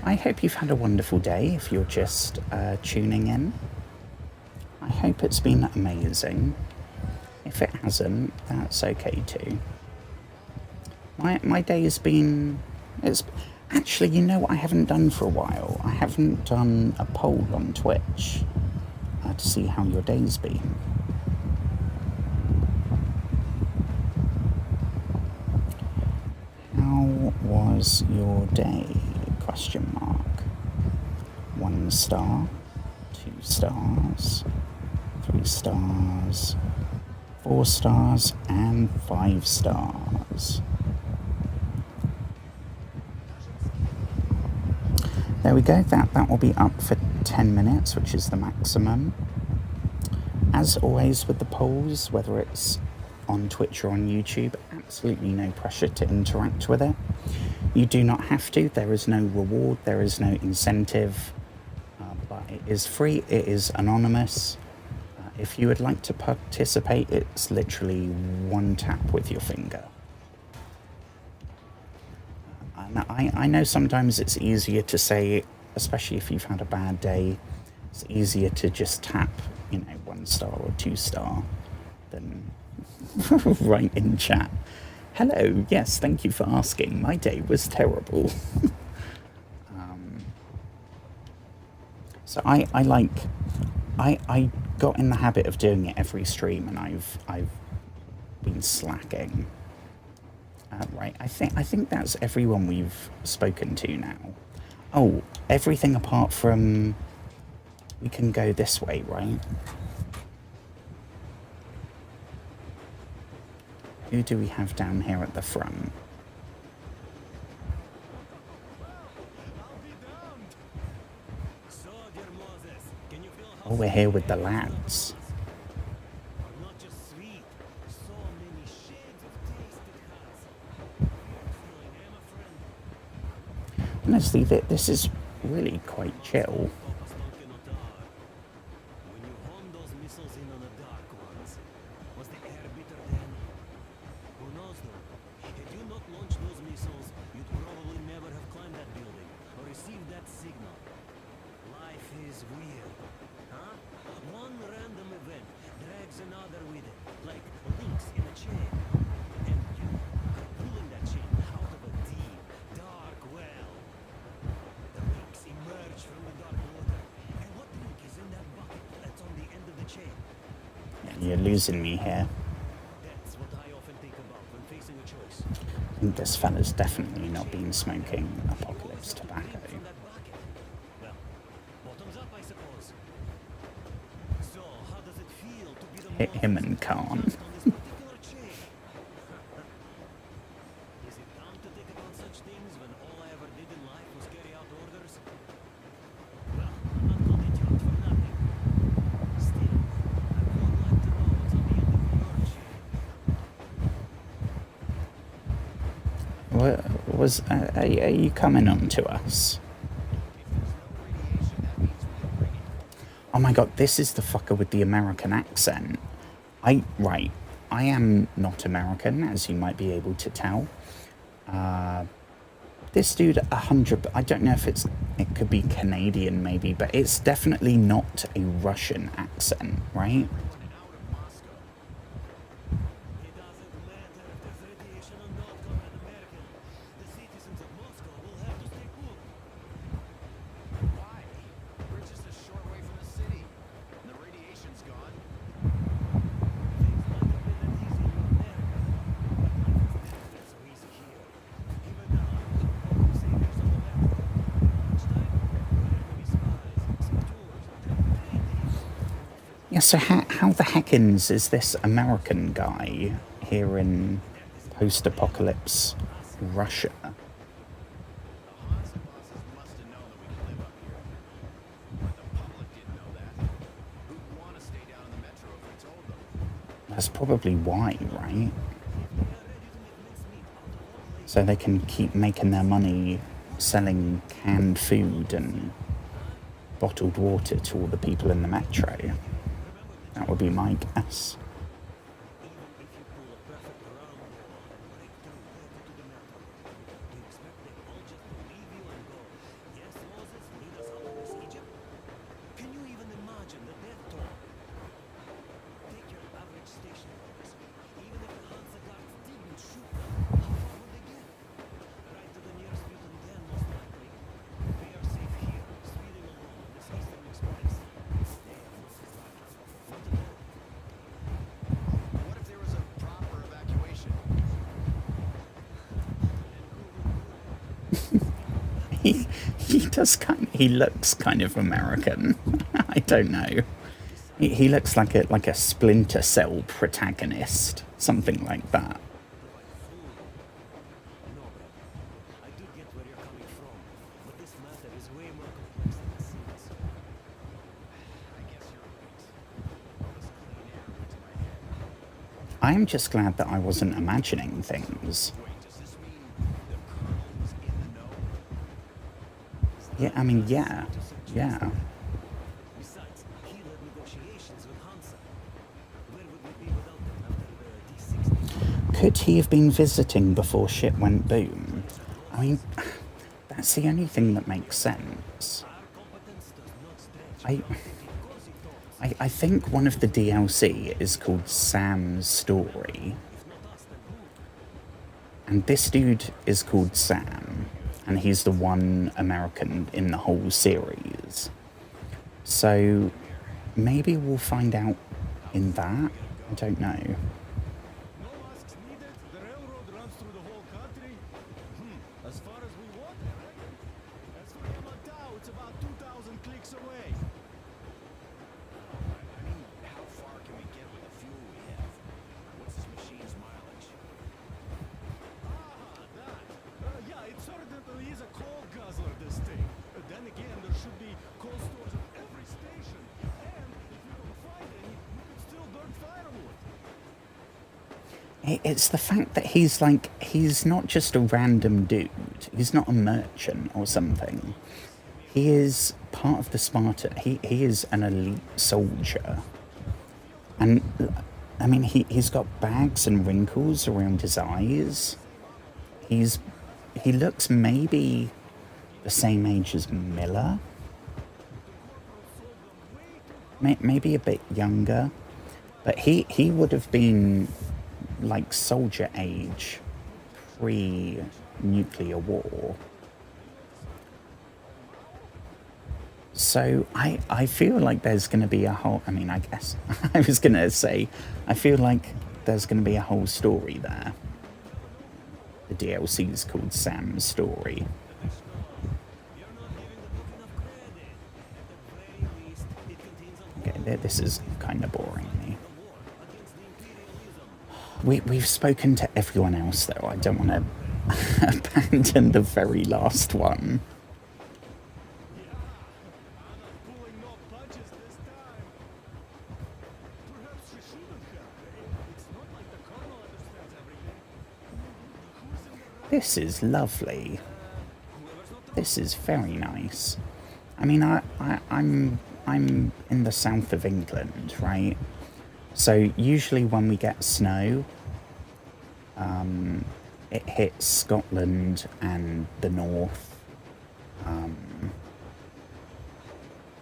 A: I hope you've had a wonderful day if you're just tuning in. I hope it's been amazing. If it hasn't, that's okay too. My day has been... It's actually, you know what I haven't done for a while? I haven't done a poll on Twitch to see how your day's been. How was your day? Question mark. 1 star, 2 stars, 3 stars, 4 stars, and 5 stars. there we go. That will be up for 10 minutes, which is the maximum. As always with the polls, whether it's on Twitch or on YouTube, absolutely no pressure to interact with it. You do not have to. There is no reward. There is no incentive. But it is free. It is anonymous. If you would like to participate, it's literally one tap with your finger. And I know sometimes it's easier to say, especially if you've had a bad day, it's easier to just tap, 1 star or 2 star than write in chat. Hello, yes, thank you for asking. My day was terrible. So I got in the habit of doing it every stream, and I've been slacking. Right, I think that's everyone we've spoken to now. Oh, everything apart from... We can go this way, right? Who do we have down here at the front? Oh, we're here with the lads. Honestly, this is really quite chill. You're losing me here. I think this fella's definitely not been smoking Apocalypse tobacco. Hit him and Khan. Are you coming on to us? Oh my god, this is the fucker with the American accent. Right, I am not American, as you might be able to tell. This dude, 100, I don't know if it could be Canadian maybe, but it's definitely not a Russian accent, right? Yeah, so how the heckins is this American guy here in post-apocalypse Russia? That's probably why, right? So they can keep making their money selling canned food and bottled water to all the people in the metro. That would be my guess. He looks kind of American. I don't know. He looks like a Splinter Cell protagonist, something like that. I'm just glad that I wasn't imagining things. Yeah, I mean, yeah. Yeah.
G: Besides, he led negotiations with Hansa. Where would we be without them after D60?
A: Could he have been visiting before shit went boom? I mean, that's the only thing that makes sense. I think one of the DLC is called Sam's Story. And this dude is called Sam. And he's the one American in the whole series. So maybe we'll find out in that. I don't know.
C: No masks needed. The railroad runs through the whole country. As far as we want, I reckon. As for Yamantau, it's about 2,000 clicks away.
B: I mean, how far can we get with the fuel we have? What's this machine's mileage?
C: That. Yeah, it certainly is a coal guzzler, this thing. Then again, there should be coal stores at every station. And if you don't find any, you can still burn firewood.
A: It's the fact that he's not just a random dude. He's not a merchant or something. He is part of the Spartan. He is an elite soldier. And, I mean, he's got bags and wrinkles around his eyes. He looks maybe the same age as Miller. Maybe a bit younger. But he would have been like soldier age pre-nuclear war. So I feel like there's going to be a whole, I mean, I guess I was going to say, I feel like there's going to be a whole story there. The DLC is called Sam's Story. Okay, this is kind of boring me. We've spoken to everyone else, though. I don't want to abandon the very last one.
C: Pulling no punches this time. Perhaps she shouldn't have. It's not like the colonel understands everything. Who's in the right?
A: This is lovely. This is very nice. I mean, I'm in the south of England, right? So usually when we get snow, it hits Scotland and the north.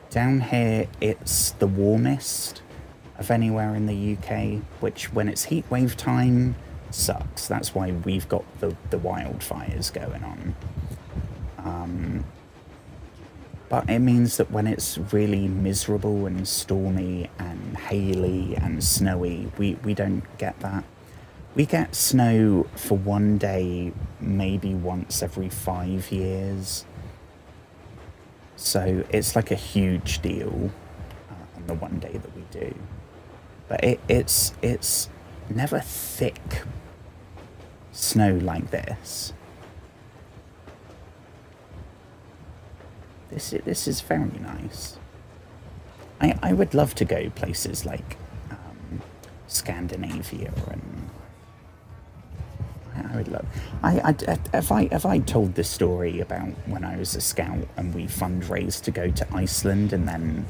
A: Down here, it's the warmest of anywhere in the UK, which when it's heat wave time, sucks. That's why we've got the wildfires going on. But it means that when it's really miserable and stormy and haily and snowy, we don't get that. We get snow for one day, maybe once every 5 years. So it's like a huge deal on the one day that we do. But it's never thick snow like this. This is very nice. I would love to go places like Scandinavia, and I would love. Have I told this story about when I was a scout and we fundraised to go to Iceland, and then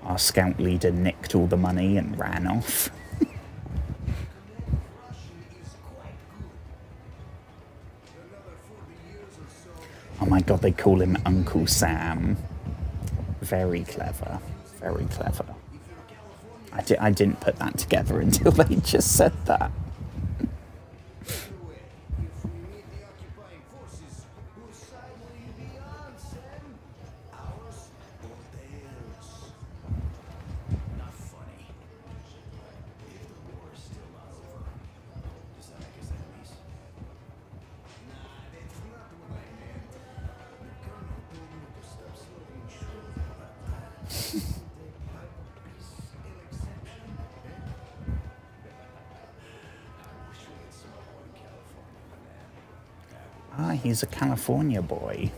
A: our scout leader nicked all the money and ran off? Oh my god, they call him Uncle Sam. Very clever. Very clever. I didn't put that together until they just said that. Ah, he's a California boy.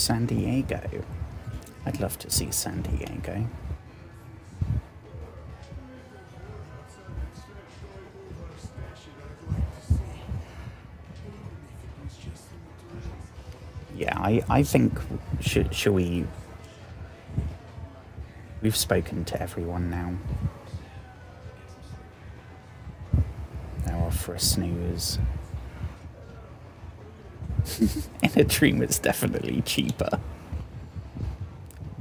A: San Diego. I'd love to see San Diego. Yeah, I think, shall we... We've spoken to everyone now. They're off for a snooze. In a dream, it's definitely cheaper.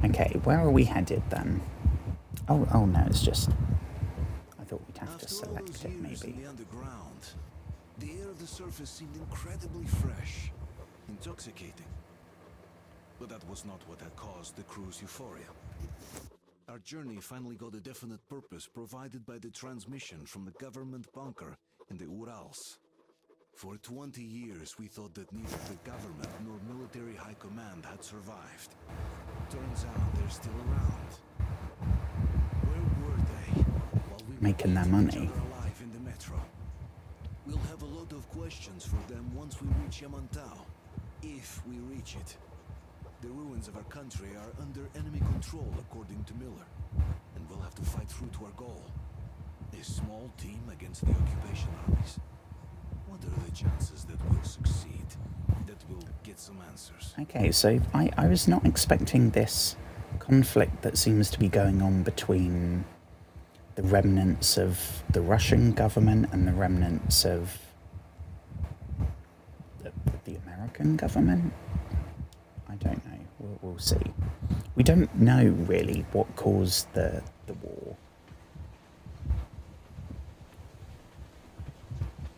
A: Okay, where are we headed then? Oh no, it's just... I thought we'd have to select it, maybe.
B: In the underground, the air of the surface seemed incredibly fresh, intoxicating. But that was not what had caused the crew's euphoria. Our journey finally got a definite purpose provided by the transmission from the government bunker in the Urals. For 20 years, we thought that neither the government nor military high command had survived. Turns out they're still around. Where were they while we
A: Making their
B: kept
A: money.
B: each other alive in the metro? We'll have a lot of questions for them once we reach Yamantau, if we reach it. The ruins of our country are under enemy control, according to Miller, and we'll have to fight through to our goal. A small team against the occupation armies. What are the chances that we'll succeed? That we'll get some answers?
A: Okay, so I was not expecting this conflict that seems to be going on between the remnants of the Russian government and the remnants of the American government. I don't know. We'll see. We don't know really what caused the war.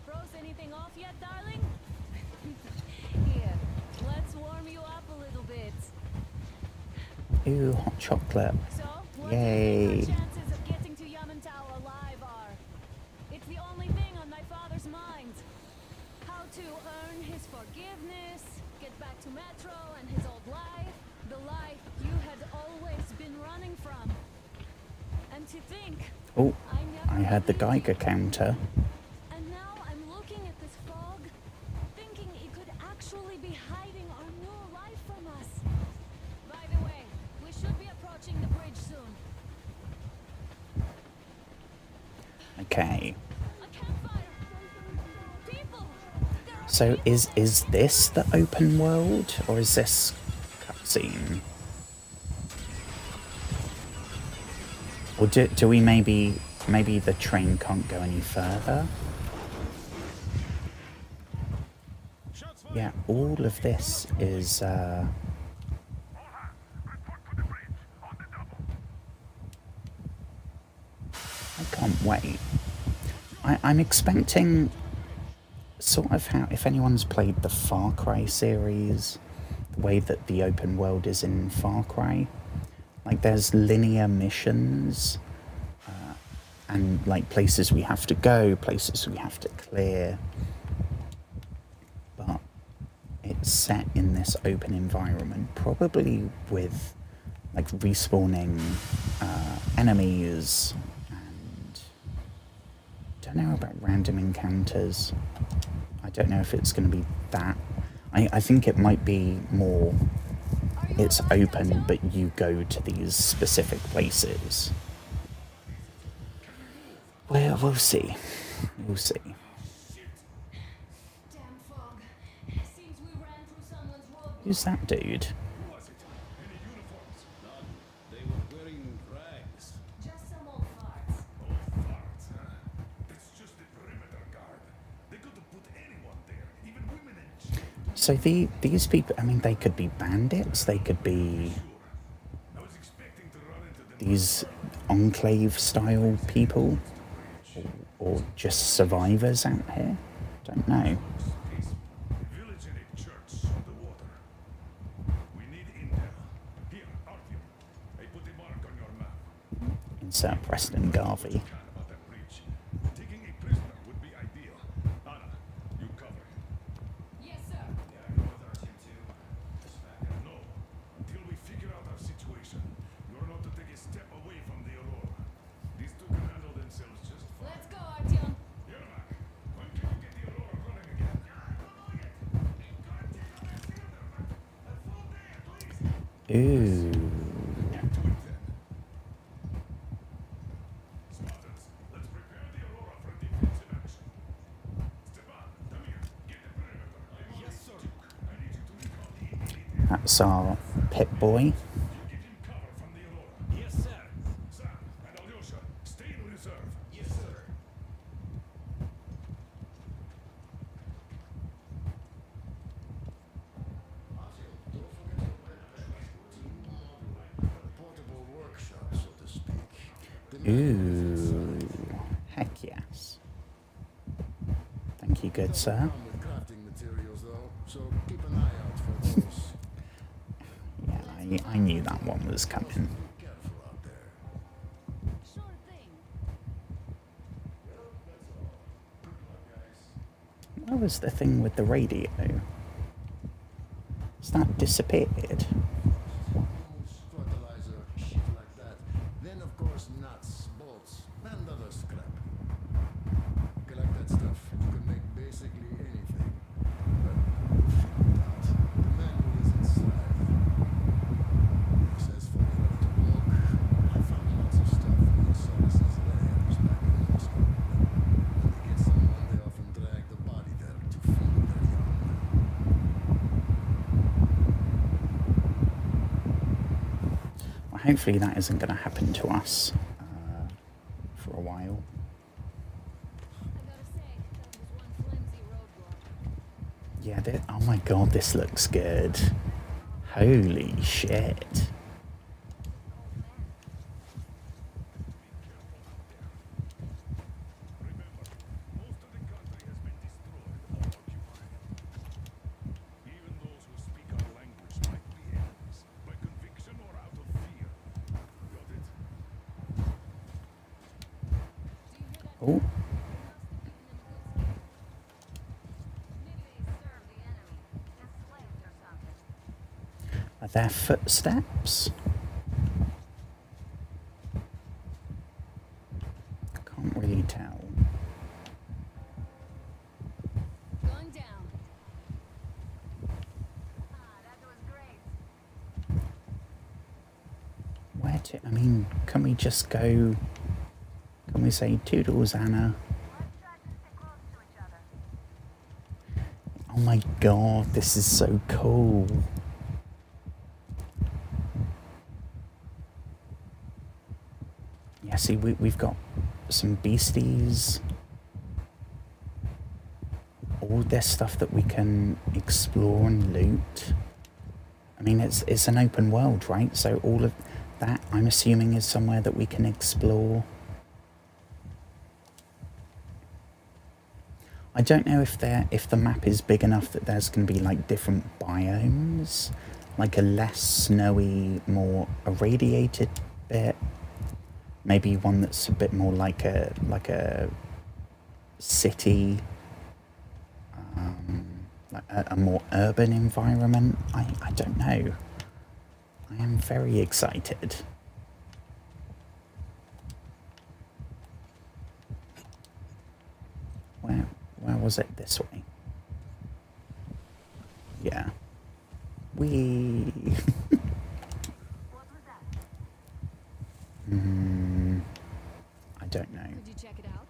D: Froze anything off yet, darling? Here, let's warm you up a little bit.
A: Ooh, hot chocolate.
D: So, what
A: Yay.
D: do you think our chances of getting to Yamantau alive are? It's the only thing on my father's mind. How to earn his forgiveness, get back to Metro and his old life, the life you had always been running from. And to think,
A: Oh,
D: I
A: I
D: never
A: heard the
D: believed
A: Geiger
D: it.
A: counter.
D: And now I'm looking at this fog, thinking it could actually be hiding our new life from us. By the way, we should be approaching the bridge soon.
A: Okay.
D: A campfire! People! There are
A: So
D: people!
A: is this the open world, or is this cutscene? Or do we maybe the train can't go any further? Yeah, all of this is
C: All hands, report to the bridge, on the double.
A: I can't wait. I'm expecting sort of how, if anyone's played the Far Cry series, the way that the open world is in Far Cry. Like there's linear missions and like places we have to go, places we have to clear. But it's set in this open environment, probably with like respawning enemies and don't know about random encounters. I don't know if it's going to be that. I think it might be more it's open, but you go to these specific places. Well, we'll see. We'll see.
D: Damn fog. Seems we ran through someone's road.
A: Who's that dude?
C: Who was it? Any uniforms? None. They were wearing rags.
D: Just some old farts.
C: Oh, farts, huh? It's just the perimeter guard. They could have put anyone there, even women and children.
A: So these people, I mean, they could be bandits, they could be
C: I was expecting to run into them.
A: these enclave-style people, or just survivors out here. Don't know.
C: Village and a church on the water. We need intel. Here, Artyom. I put a mark on your map.
A: Insert Preston Garvey.
C: Can about that breach. Taking a prisoner would be ideal. Anna, you cover him.
D: Yes, sir.
C: No. Until we figure out our situation, you're not to take a step away from the Aurora. These two can handle themselves just fine.
D: Let's go, Artyom.
C: Yermak, when can you get the Aurora running again? I don't know yet. A full day at
A: Ooh.
C: Spartans, let's prepare the Aurora for defensive action. Stepan, come here. Get the perimeter. Yes, sir. I need you to recall the immediate.
A: That's our pit boy.
C: You give him cover from the Aurora.
G: Yes, sir.
C: Sam and Alyosha, stay in reserve.
G: Yes, sir.
B: Portable workshop, so to speak.
A: Ooh. Heck yes. Thank you, good sir.
B: Come with crafting materials, though, so keep an eye out for those.
A: Yeah, I knew that one was coming.
B: Be careful out there.
D: Sure thing.
A: Where was the thing with the radio? Has that disappeared?
B: Fertilizer, shit like that. Then, of course, nuts, bolts, and other scrap. Collect that stuff, and you can make basically anything. But the manual is inside. It says for me where to look. I found lots of stuff in the Exodus' labs back in Moscow. When they get someone, they often drag the body there to feed their young.
A: Well, hopefully that isn't going to happen to us for a while.
D: I gotta say, that was one flimsy roadblock.
A: Yeah, oh my god, this looks good. Holy shit.
C: Remember, most of the country has been destroyed or occupied. Even those who speak our language might be enemies, by conviction or out of fear. Got it?
A: Oh,
D: Maybe they serve the enemy, as slaves or something.
A: are there footsteps? Can't really tell.
D: Going down. That was great.
A: Where to? I mean, can we just go? Can we say toodles, Anna?
D: Let's try to stay close to each other.
A: Oh my god, this is so cool. Yeah, see, we've got some beasties. All this stuff that we can explore and loot. I mean, it's an open world, right? So all of that, I'm assuming, is somewhere that we can explore. I don't know if the map is big enough that there's going to be like different biomes, like a less snowy, more irradiated bit. Maybe one that's a bit more like a city, like a more urban environment. I don't know. I am very excited. Where was it? This way? Yeah. We.
D: What was that?
A: I don't know.
D: Could you check it out?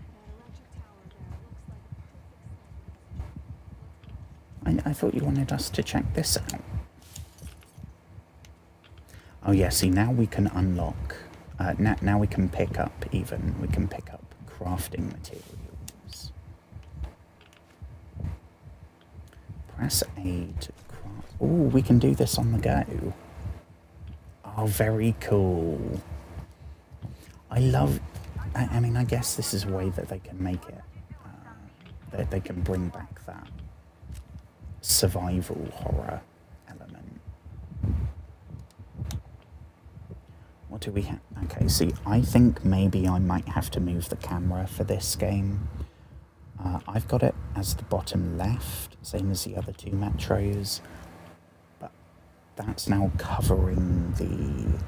D: That electric tower there looks like a perfect site.
A: I thought you wanted us to check this out. Oh yeah, see, now we can unlock, now we can pick up even, we can pick up crafting materials. Press A to craft. Oh, we can do this on the go. Oh, very cool. I love, I mean, I guess this is a way that they can make it, that they can bring back that survival horror element. What do we have? Okay, see, I think maybe I might have to move the camera for this game. I've got it as the bottom left, same as the other two metros, but that's now covering the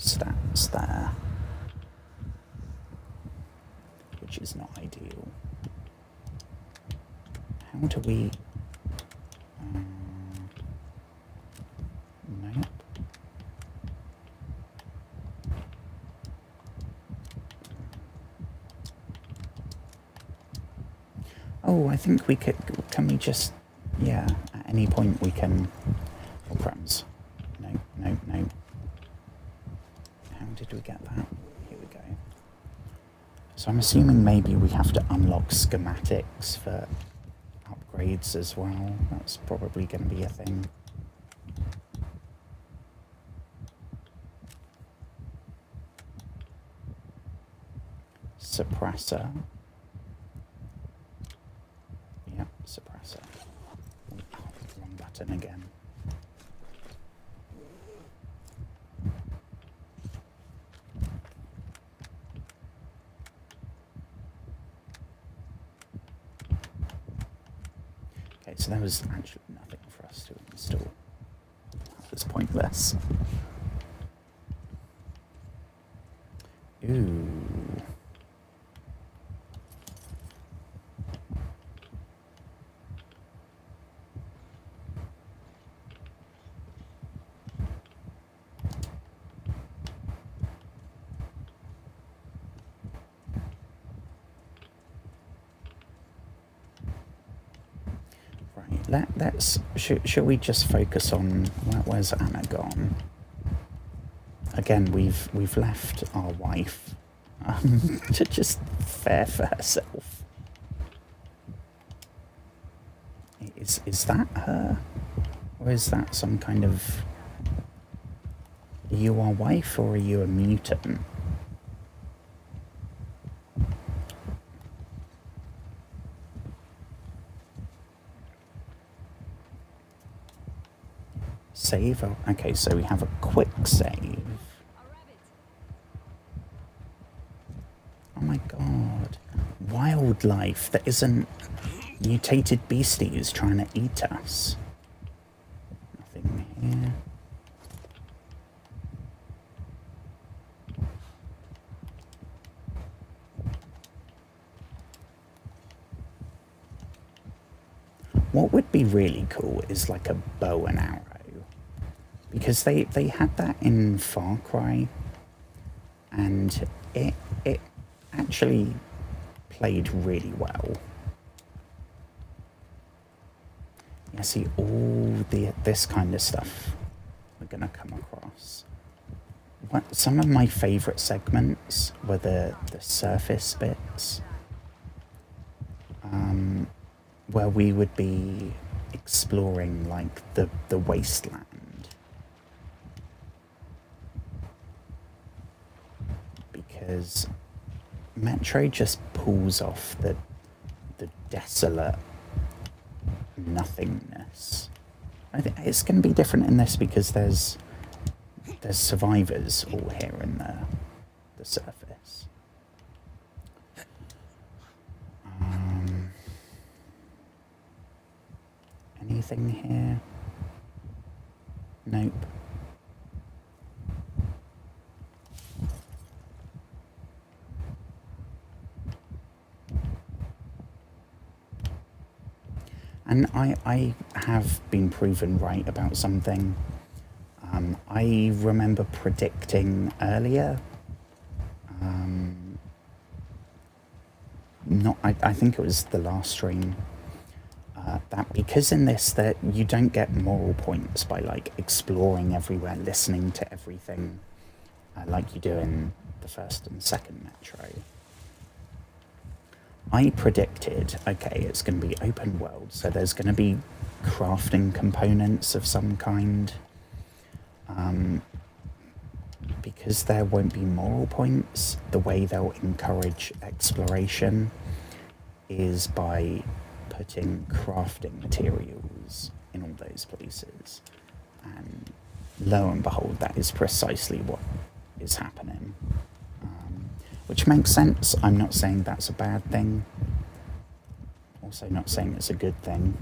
A: stats there, which is not ideal. How do we... nope. Oh, I think we could... Can we just... Yeah, at any point we can... Oh, crumbs. No, no, no. How did we get that? Here we go. So I'm assuming maybe we have to unlock schematics for upgrades as well. That's probably going to be a thing. Suppressor. Yep, suppressor. Oh, wrong button again. Okay, so there was actually nothing for us to install. That was pointless. Ooh. Should we just focus on where's Anna gone? Again, we've left our wife to just fare for herself. Is that her, or is that some kind of? Are you our wife, or are you a mutant? Save. Okay, so we have a quick save. Oh my god. Wildlife that isn't mutated beasties trying to eat us. Nothing here. What would be really cool is like a bow and arrow. Because they had that in Far Cry, and it actually played really well. Yeah, see, all this kind of stuff we're gonna come across. Some of my favourite segments were the surface bits, where we would be exploring like the wasteland. Because Metro just pulls off the desolate nothingness. I think it's going to be different in this because there's survivors all here in the surface. Anything here? Nope. And I have been proven right about something. I remember predicting earlier, I think it was the last stream, that because in this that you don't get moral points by like exploring everywhere, listening to everything, like you do in the first and second Metro. I predicted, okay, it's going to be open world, so there's going to be crafting components of some kind. Because there won't be moral points, the way they'll encourage exploration is by putting crafting materials in all those places. And lo and behold, that is precisely what is happening. Which makes sense. I'm not saying that's a bad thing. Also not saying it's a good thing.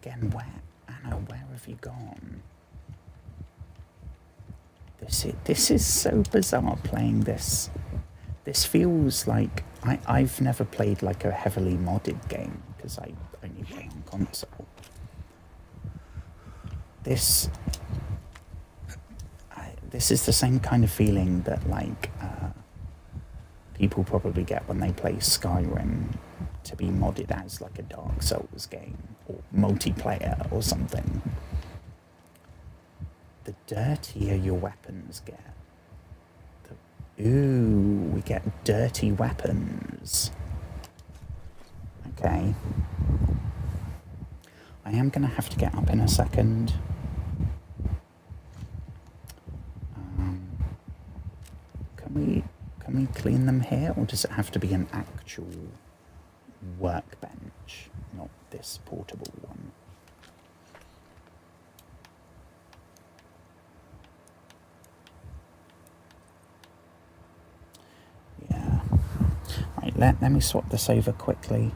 A: Again, Anna, where have you gone? This is so bizarre playing this. This feels like I've never played like a heavily modded game because I only play on console. This is the same kind of feeling that like people probably get when they play Skyrim to be modded as like a Dark Souls game or multiplayer or something. The dirtier your weapons get, ooh, we get dirty weapons. Okay. I am going to have to get up in a second. Can we clean them here, or does it have to be an actual workbench, not this portable one? Yeah. Right, let me swap this over quickly.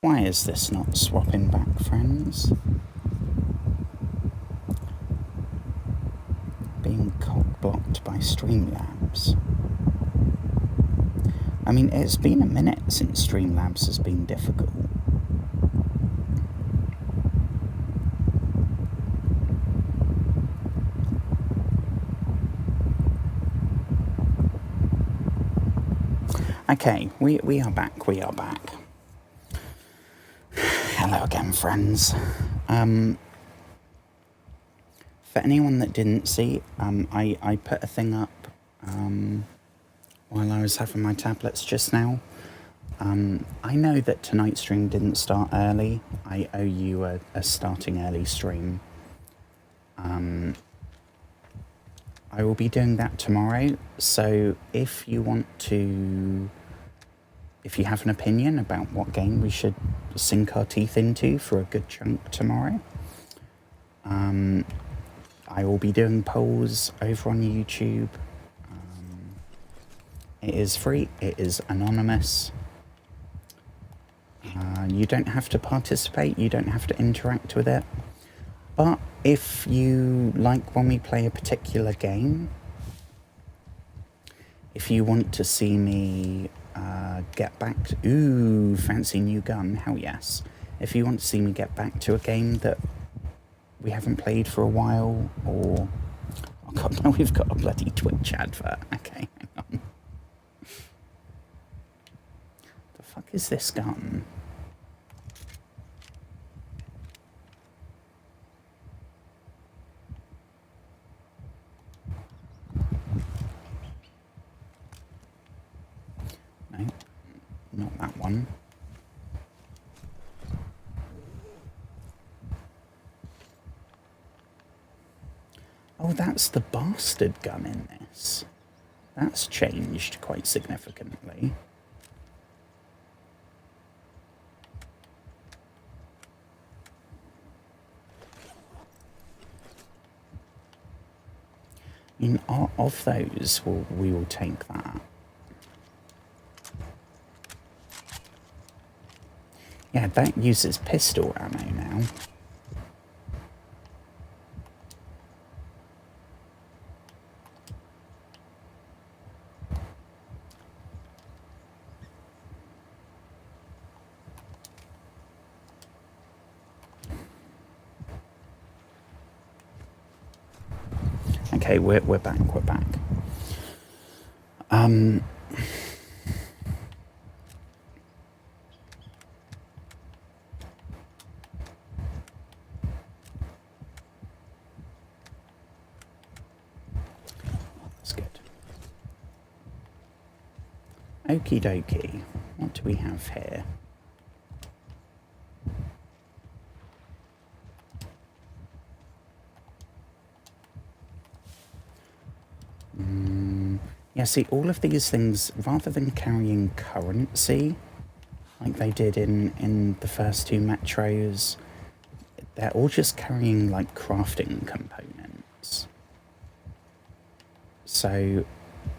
A: Why is this not swapping back, friends? Being cock-blocked by Streamlabs. I mean, it's been a minute since Streamlabs has been difficult. Okay, we are back, we are back. Hello again, friends. For anyone that didn't see, I put a thing up while I was having my tablets just now. I know that tonight's stream didn't start early. I owe you a starting early stream. I will be doing that tomorrow, so if you want to... If you have an opinion about what game we should sink our teeth into for a good chunk tomorrow, I will be doing polls over on YouTube. It is free, it is anonymous. You don't have to participate, you don't have to interact with it. But if you like when we play a particular game, if you want to see me get back to... Ooh, fancy new gun, hell yes. If you want to see me get back to a game that we haven't played for a while, or... Oh god, now we've got a bloody Twitch advert. Okay, hang on. The fuck is this gun? No, not that one. Oh, that's the bastard gun in this. That's changed quite significantly. I mean, of those, we will take that. Yeah, that uses pistol ammo now. Okay, we're back, we're back. That's good. Okie dokie. What do we have here? Yeah, see, all of these things, rather than carrying currency, like they did in the first two metros, they're all just carrying, like, crafting components. So,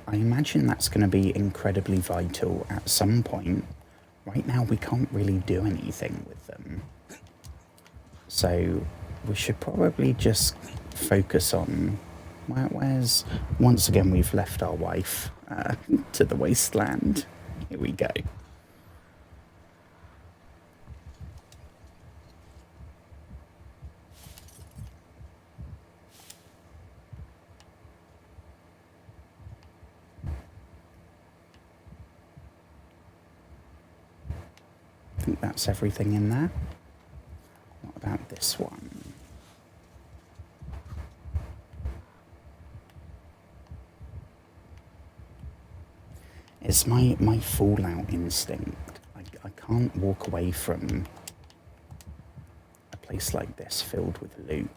A: I imagine that's going to be incredibly vital at some point. Right now, we can't really do anything with them. So, we should probably just focus on... Where's... Once again, we've left our wife to the wasteland. Here we go. I think that's everything in there. What about this one? It's my fallout instinct. I can't walk away from a place like this filled with loot.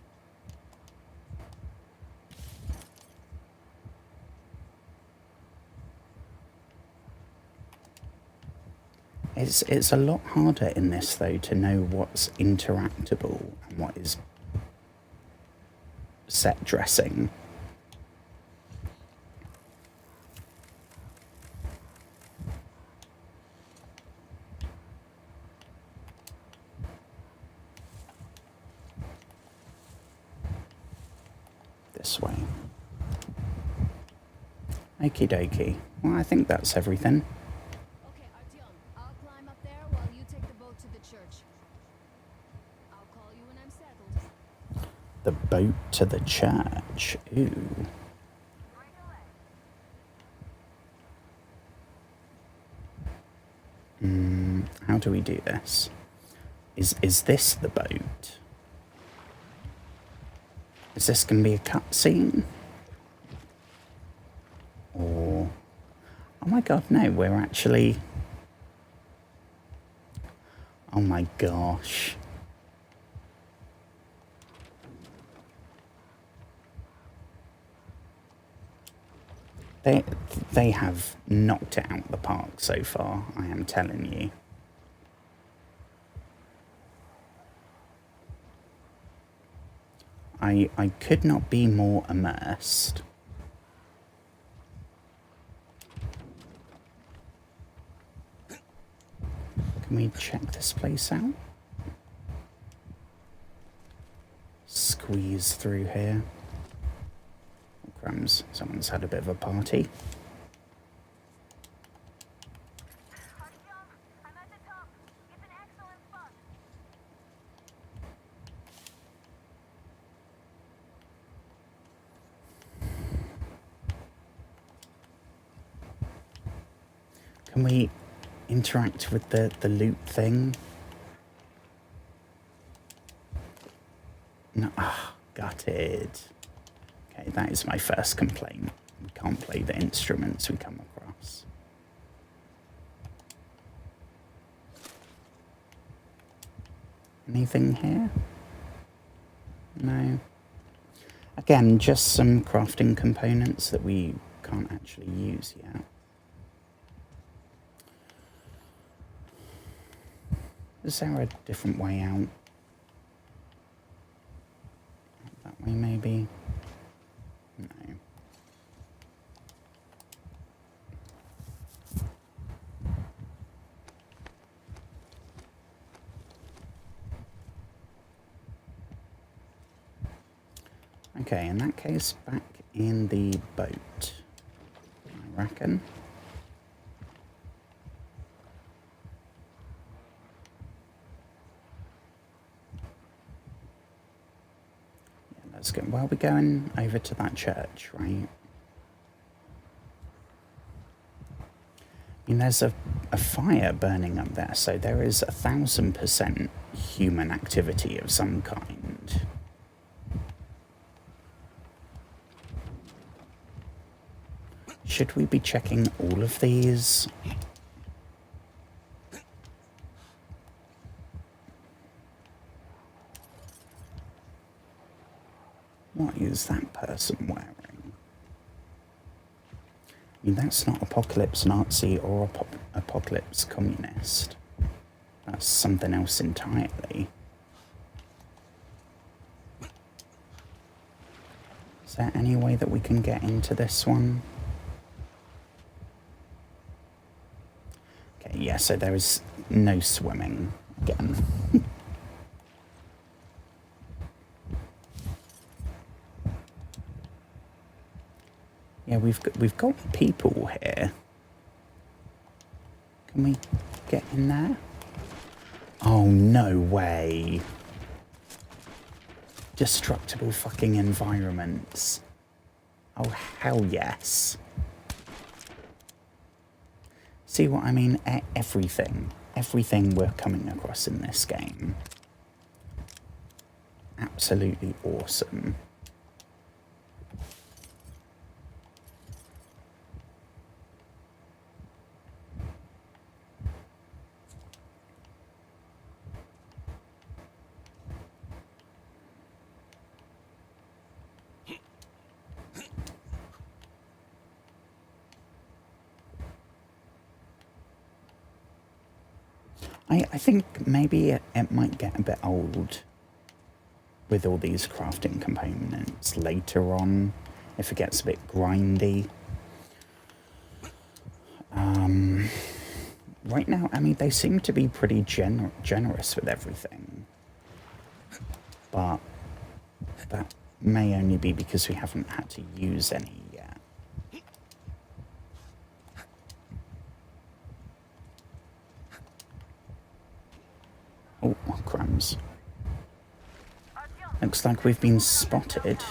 A: It's a lot harder in this, though, to know what's interactable and what is set dressing. this way. Okie dokie. Well, I think that's everything.
D: Okay, Artyom, I'll climb up there while you take the boat to the church. I'll call you when I'm settled.
A: The boat to the church. Ooh. How do we do this? Is this the boat? Is this going to be a cutscene? Or... Oh my god, no, we're actually... Oh my gosh. They have knocked it out the park so far, I am telling you. I could not be more immersed. Can we check this place out? Squeeze through here. Oh, crumbs, someone's had a bit of a party.
D: I'm at the top. It's an excellent spot.
A: Can we interact with the loot thing? No, gutted. Okay, that is my first complaint. We can't play the instruments we come across. Anything here? No. Again, just some crafting components that we can't actually use yet. Is there a different way out? That way, maybe? No. Okay, in that case, back in the boat, I reckon. Let's go. Well, we're going over to that church, right? I mean, there's a fire burning up there, so there is 1,000% human activity of some kind. Should we be checking all of these? What is that person wearing? I mean, that's not Apocalypse Nazi or Apocalypse Communist. That's something else entirely. Is there any way that we can get into this one? Okay, yeah, so there is no swimming again. Yeah, we've got people here. Can we get in there? Oh, no way. Destructible fucking environments. Oh, hell yes. See what I mean? Everything we're coming across in this game. Absolutely awesome. I think maybe it might get a bit old with all these crafting components later on, if it gets a bit grindy. Right now, I mean, they seem to be pretty generous with everything. But that may only be because we haven't had to use any yet. Oh, crumbs. Looks like we've been spotted.